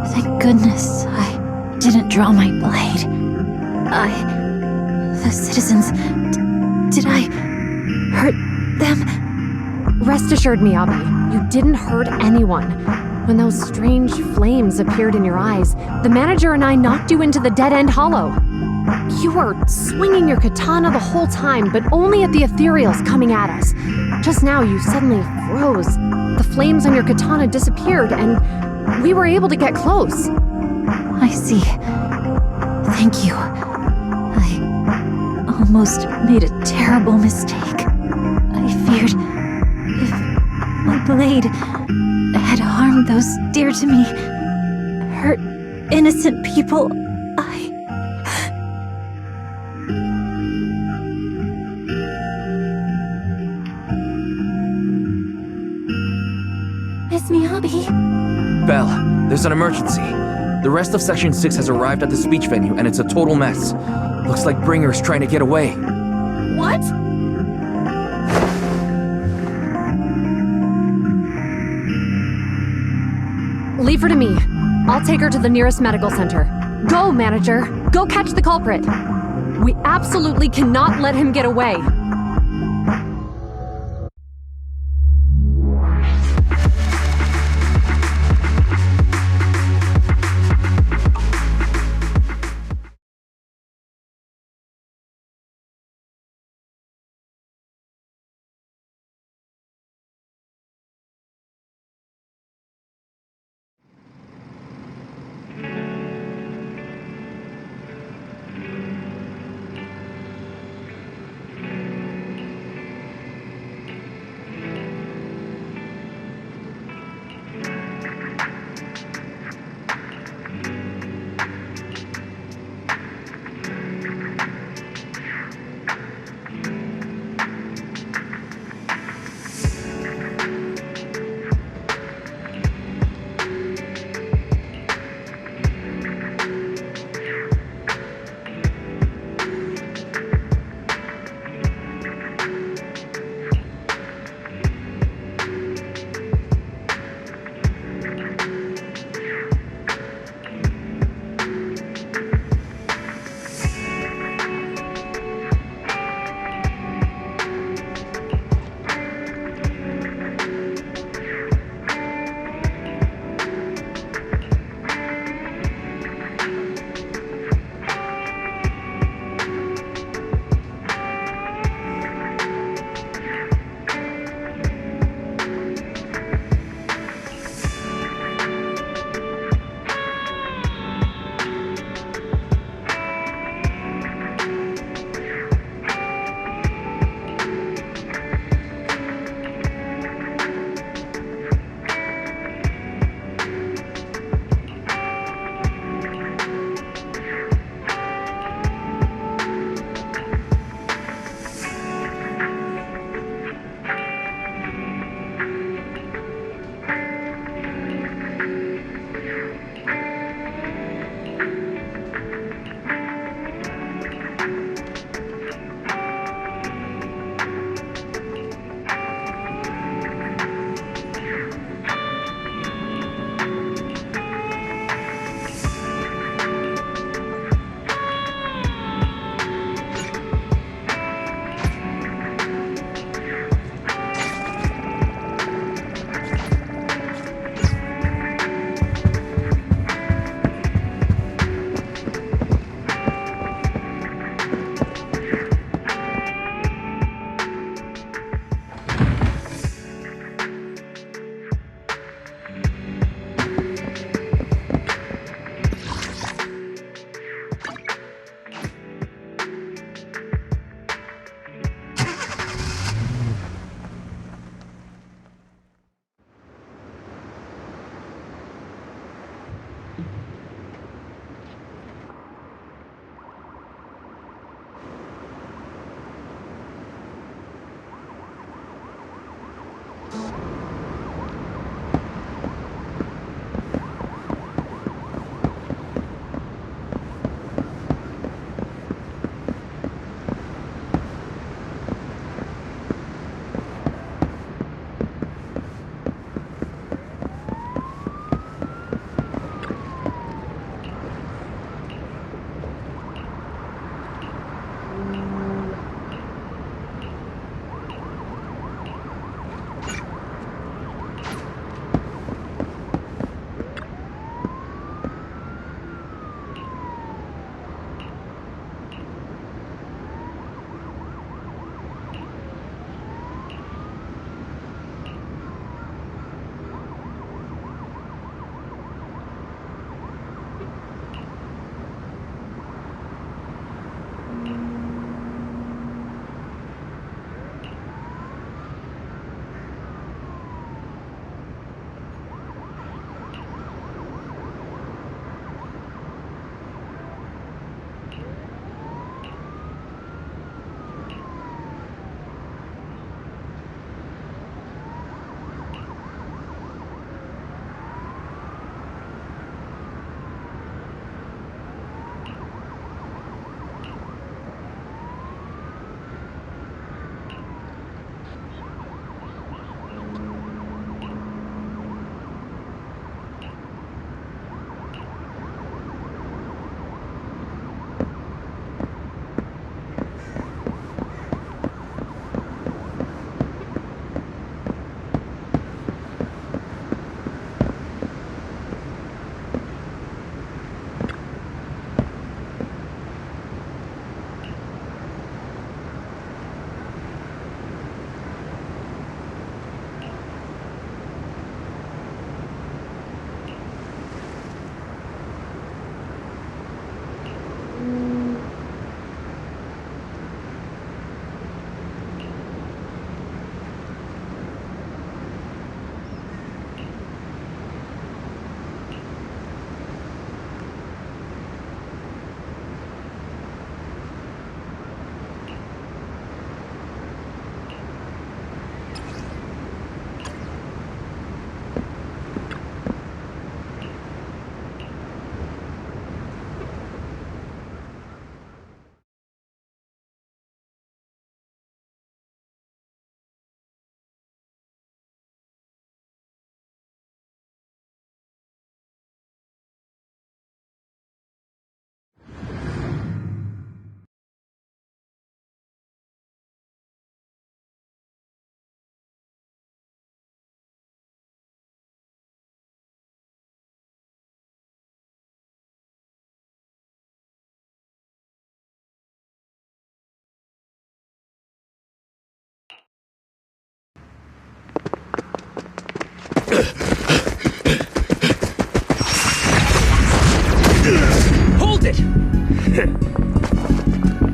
Thank goodness I didn't draw my blade. The citizens... did I hurt them? Rest assured, Miyabi, you didn't hurt anyone. When those strange flames appeared in your eyes, the manager and I knocked you into the dead-end hollow. You were swinging your katana the whole time, but only at the ethereals coming at us. Just now, you suddenly froze. The flames on your katana disappeared, and we were able to get close. I see. Thank you. I almost made a terrible mistake. I feared if my blade had harmed those dear to me, hurt innocent people, Miss Miyabi? Belle, there's an emergency. The rest of Section 6 has arrived at the speech venue, and it's a total mess. Looks like Bringer's trying to get away. What? Leave her to me. I'll take her to the nearest medical center. Go, manager. Go catch the culprit. We absolutely cannot let him get away.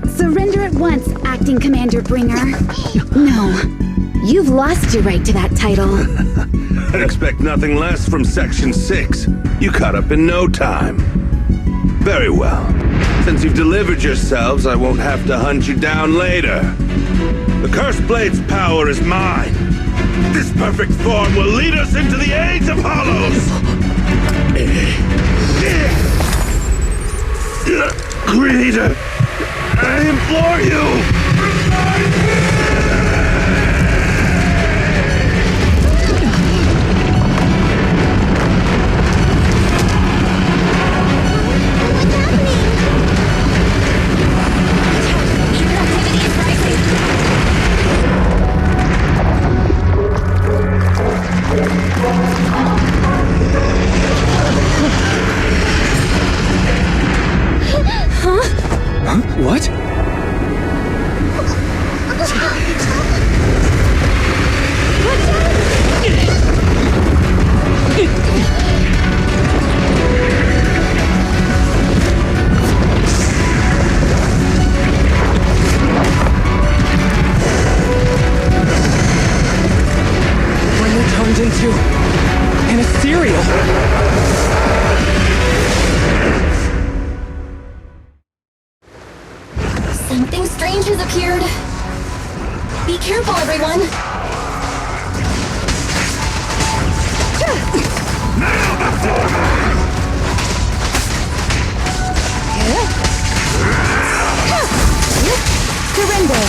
Surrender at once, Acting Commander Bringer. No, you've lost your right to that title. I'd expect nothing less from Section 6. You caught up in no time. Very well. Since you've delivered yourselves, I won't have to hunt you down later. The Cursed Blade's power is mine. This perfect form will lead us into the age of hollows! Creator, I implore you! What? Bringer turned into an ethereal. Something strange has appeared. Be careful, everyone. Surrender.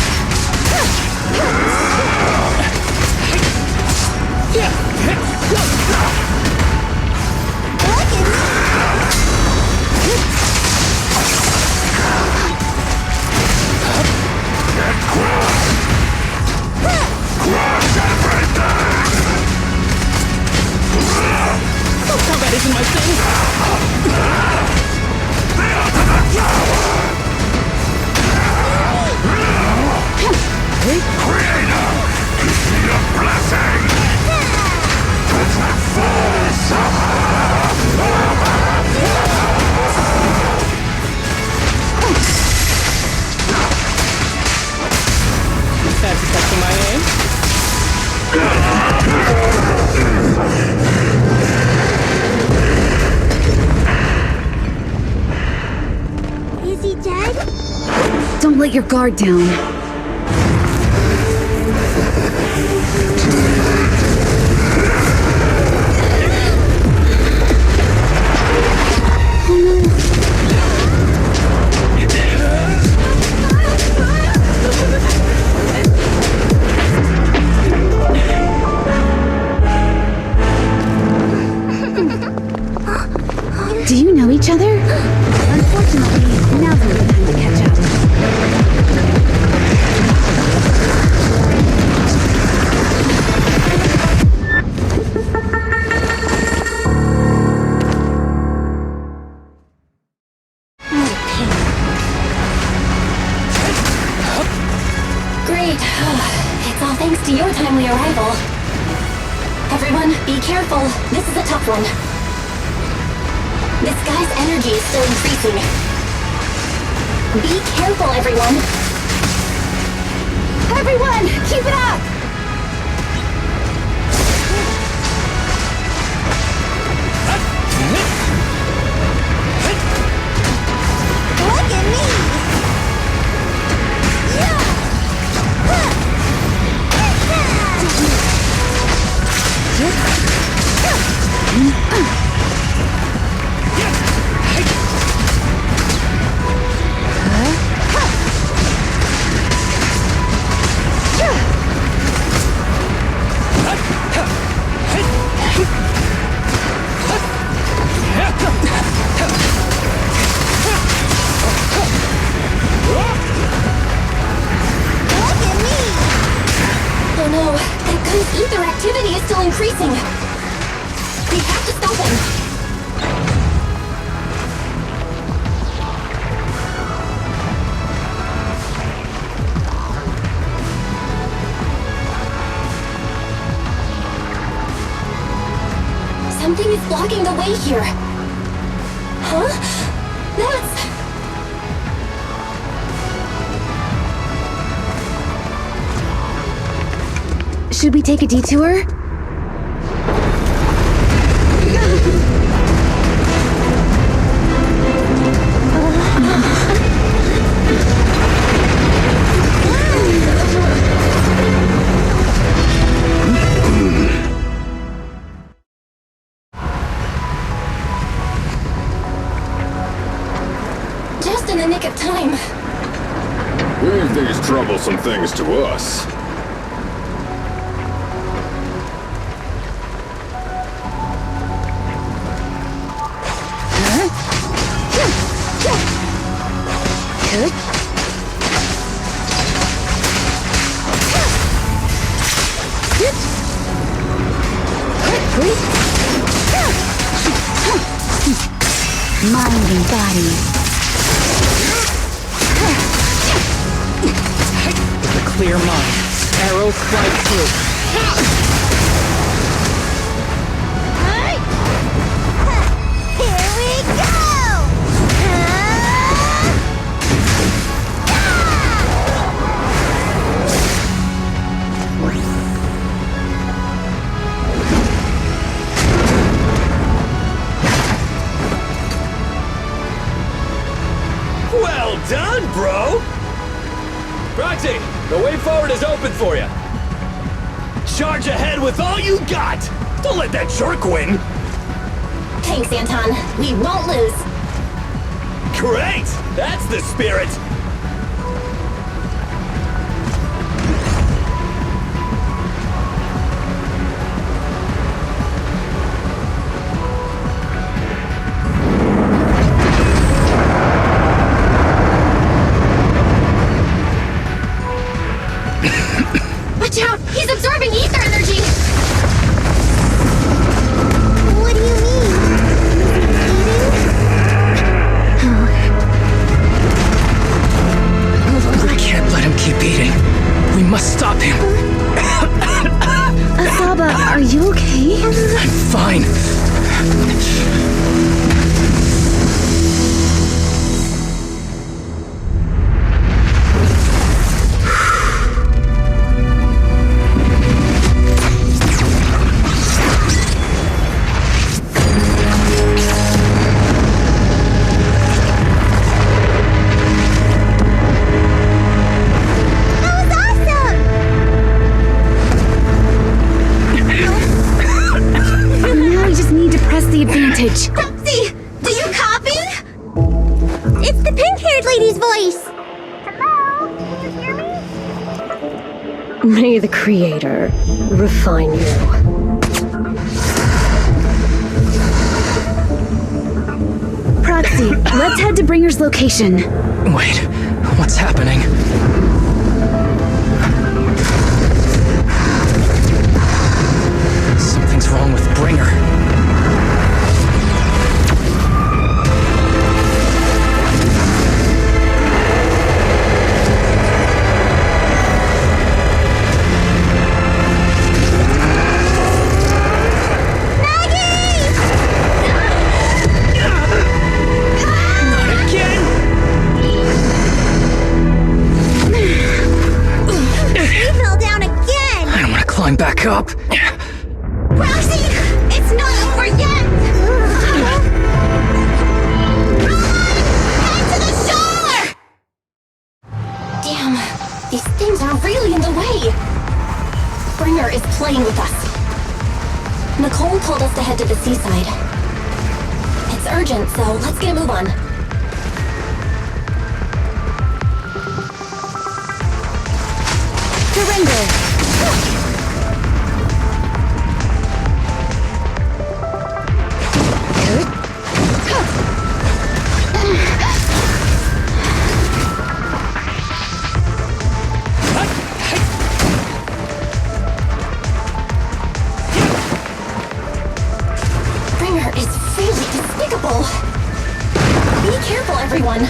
Combat isn't my thing. Creator, give me a blessing! It's a force! Fancy touching my aim? Is he dead? Don't let your guard down. Do you know each other? Unfortunately, now's not the time to catch up. Great. It's all thanks to your timely arrival. Everyone, be careful. This is a tough one. This guy's energy is still increasing. Be careful, everyone. Everyone, keep it up! Look at me! Oh no, that guy's ether activity is still increasing. We have to stop him. Something is blocking the way here. Huh? That's... Should we take a detour? Just in the nick of time. Leave these troublesome things to us. Mind and body. With a clear mind, arrows fly through. Here we go! Well done, bro! Proxy, the way forward is open for you. Charge ahead with all you got! Don't let that jerk win! Thanks, Anton. We won't lose. Great! That's the spirit! Watch out! He's absorbing ether energy! What do you mean? We can't let him keep eating. We must stop him. Asaba, are you okay? I'm fine. Now we just need to press the advantage. Proxy, do you copy? It's the pink-haired lady's voice. Hello? Can you hear me? May the Creator refine you. Proxy, let's head to Bringer's location. Wait, what's happening? Something's wrong with Bringer. Climb back up. Roxy, it's not over yet! Head to the shore! Damn, these things are really in the way. Bringer is playing with us. Nicole told us to head to the seaside. It's urgent, so let's get a move on. Surrender. Bringer is really despicable. Be careful, everyone.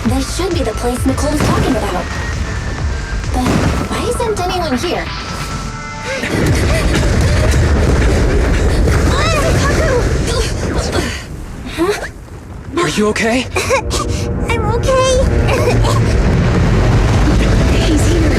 This should be the place Nicole was talking about. But why isn't anyone here? Are you okay? I'm okay. He's here.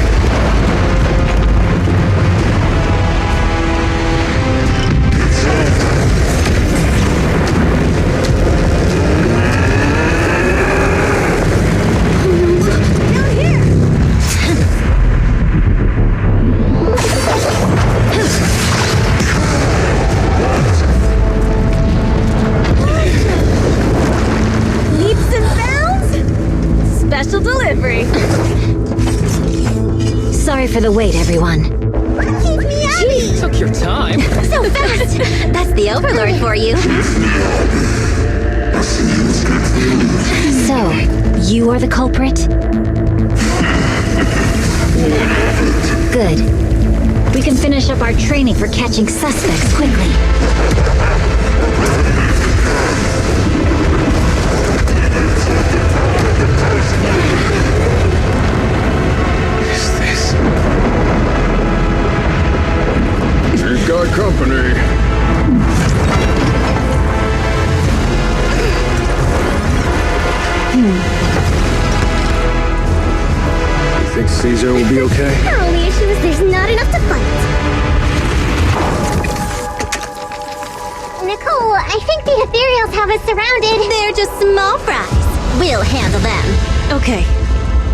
Leaps and bounds? Special delivery. Sorry for the wait, everyone. Keep me happy. Took your time. So fast! That's the Overlord for you. So, you are the culprit? Good. We can finish up our training for catching suspects quickly. You've got company. You think Caesar will be okay? Our only issue is there's not enough to fight. Nicole, I think the ethereals have us surrounded. They're just small fries. We'll handle them. Okay.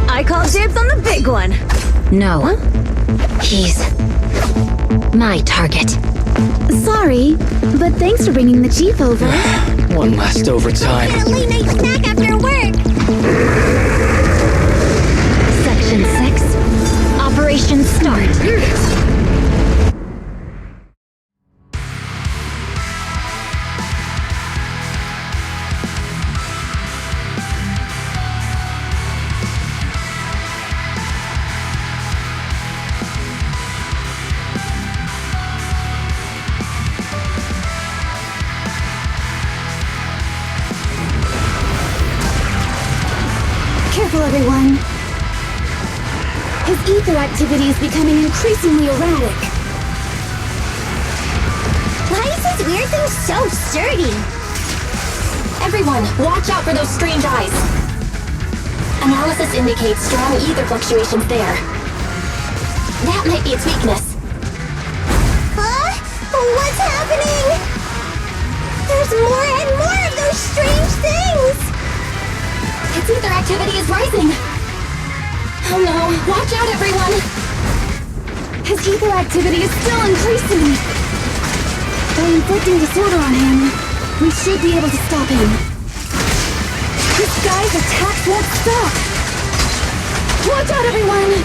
I call dibs on the big one. No. He's my target. Sorry, but thanks for bringing the chief over. One last overtime. Get a late night snack after work. Section 6. Operation start. Careful, everyone. His ether activity is becoming increasingly erratic. Why is this weird thing so sturdy? Everyone, watch out for those strange eyes. Analysis indicates strong ether fluctuations there. That might be its weakness. Huh? What's happening? There's more and more of those strange things! Its ether activity is rising. Oh no, watch out everyone! His ether activity is still increasing. By inflicting disorder on him, we should be able to stop him. This guy's attacks won't stop. Watch out, everyone!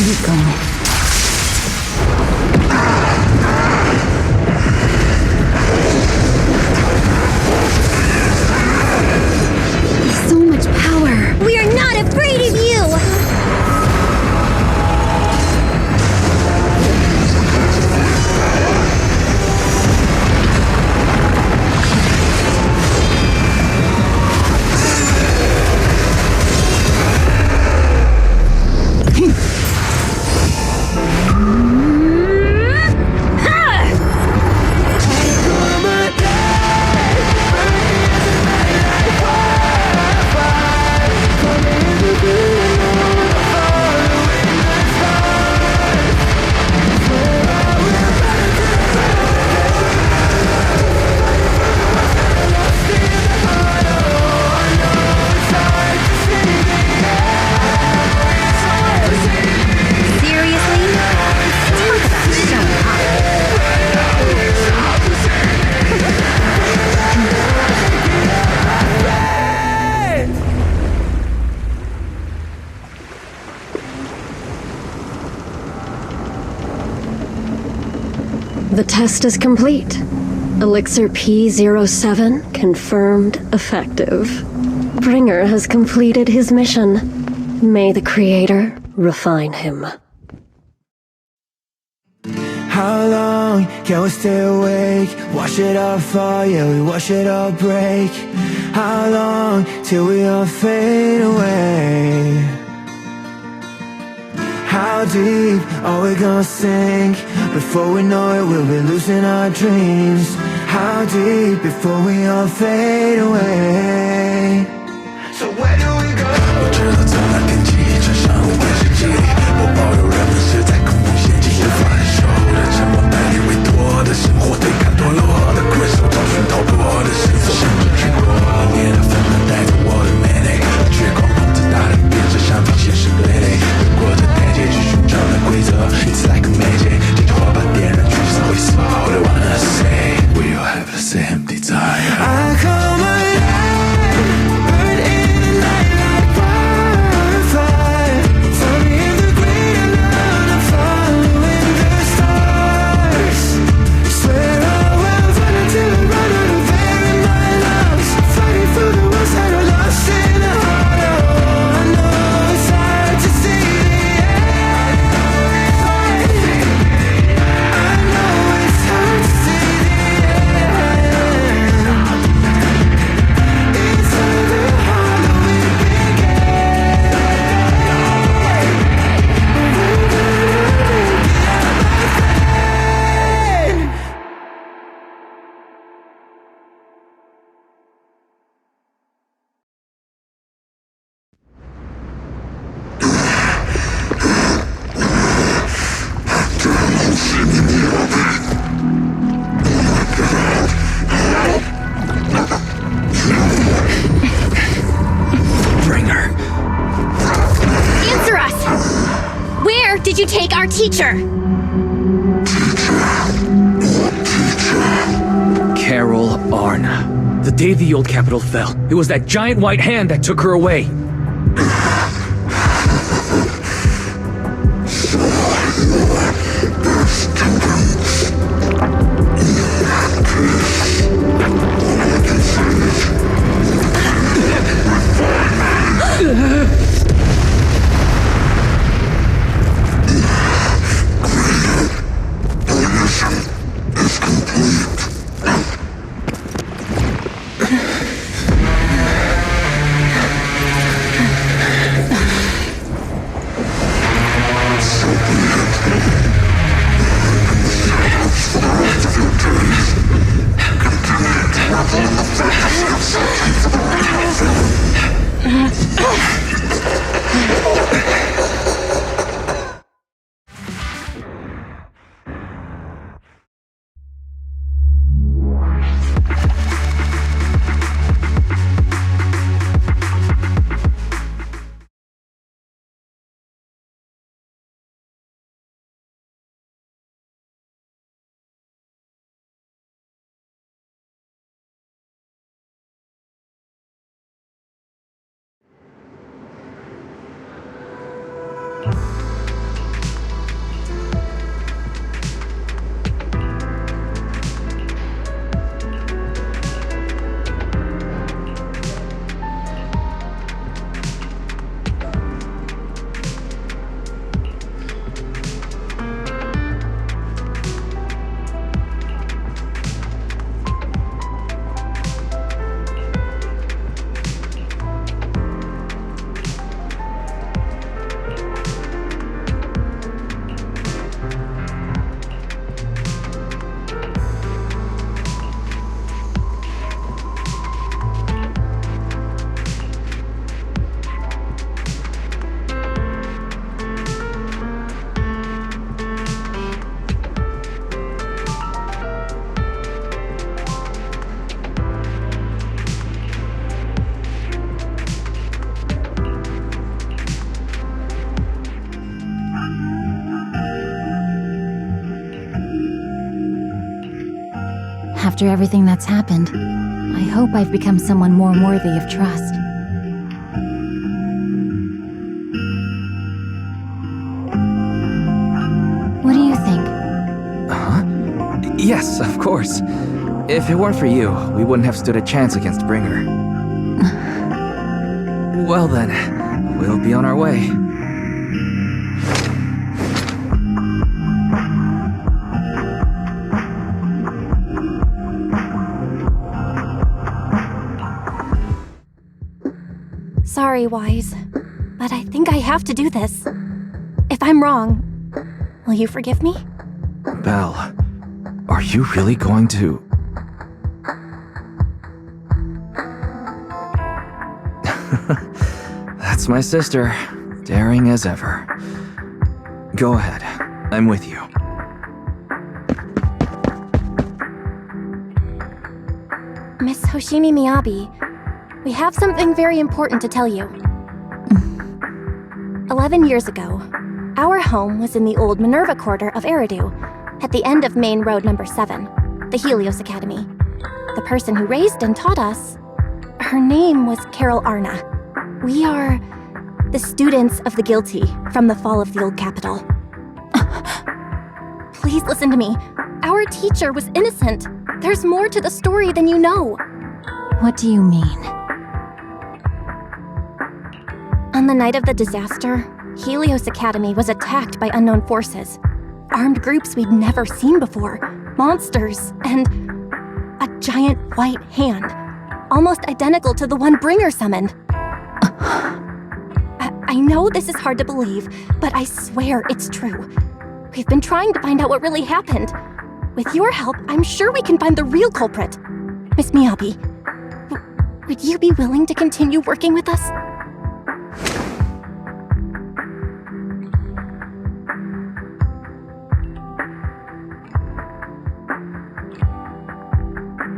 Keep going. So much power. We are not afraid of you! The test is complete. Elixir P07 confirmed effective. Bringer has completed his mission. May the Creator refine him. How long can we stay awake? Wash it all fall, yeah, we wash it all break. How long till we all fade away? How deep are we gonna sink? Before we know it, we'll be losing our dreams. How deep before we all fade away? So where do we go? 我知道从那天起，穿上无关世纪里，我保有人们是在恐怖陷阱里分手的沉默，带你委托的生活，对看多了我的困守，找寻逃脱的线索，甚至去过一年的纷乱，带着我的美丽，绝光控制大人变成橡皮，现实对垒，越过这台阶去寻找那规则。It's like a magic， 这句话把点燃去是灰色。All I wanna say， we all have the same desire。I come alive, burn in the night like wildfire. Tell me if the greater love I'm following the stars. Swear I will run until I run out of air in my lungs. Fighting for the ones that are lost in the heart. Oh, I know it's hard to see the end. I know it's hard to see the end. It's over Halloween begin. We're gonna be my friend. Bringer. Answer us! Where did you take our teacher? Carol Arna. The day the old capital fell, it was that giant white hand that took her away. After everything that's happened, I hope I've become someone more worthy of trust. What do you think? Huh? Yes, of course. If it weren't for you, we wouldn't have stood a chance against Bringer. Well then, we'll be on our way. Sorry, Wise, but I think I have to do this. If I'm wrong, will you forgive me? Belle, are you really going to... That's my sister, daring as ever. Go ahead, I'm with you. Miss Hoshimi Miyabi, we have something very important to tell you. 11 years ago, our home was in the old Minerva Quarter of Eridu, at the end of Main Road number 7, the Helios Academy. The person who raised and taught us, her name was Carol Arna. We are the students of the guilty from the fall of the old capital. Please listen to me. Our teacher was innocent. There's more to the story than you know. What do you mean? On the night of the disaster, Helios Academy was attacked by unknown forces. Armed groups we'd never seen before. Monsters, and a giant white hand, almost identical to the one Bringer summoned. I know this is hard to believe, but I swear it's true. We've been trying to find out what really happened. With your help, I'm sure we can find the real culprit. Miss Miyabi, would you be willing to continue working with us?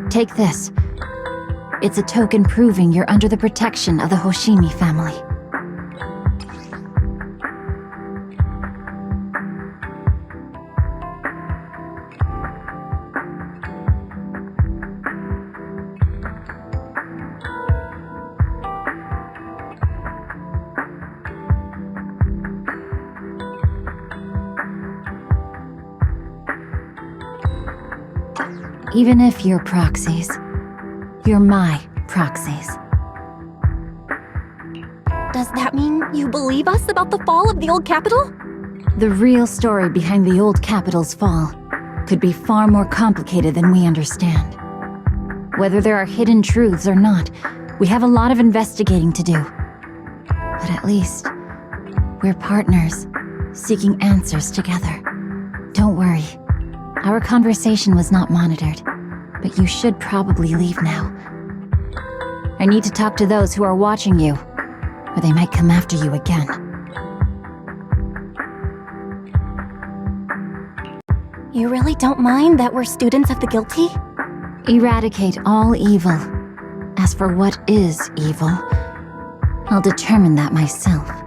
Take this. It's a token proving you're under the protection of the Hoshimi family. Even if you're proxies, you're my proxies. Does that mean you believe us about the fall of the old capital? The real story behind the old capital's fall could be far more complicated than we understand. Whether there are hidden truths or not, we have a lot of investigating to do. But at least, we're partners, seeking answers together. Don't worry. Our conversation was not monitored, but you should probably leave now. I need to talk to those who are watching you, or they might come after you again. You really don't mind that we're students of the guilty? Eradicate all evil. As for what is evil, I'll determine that myself.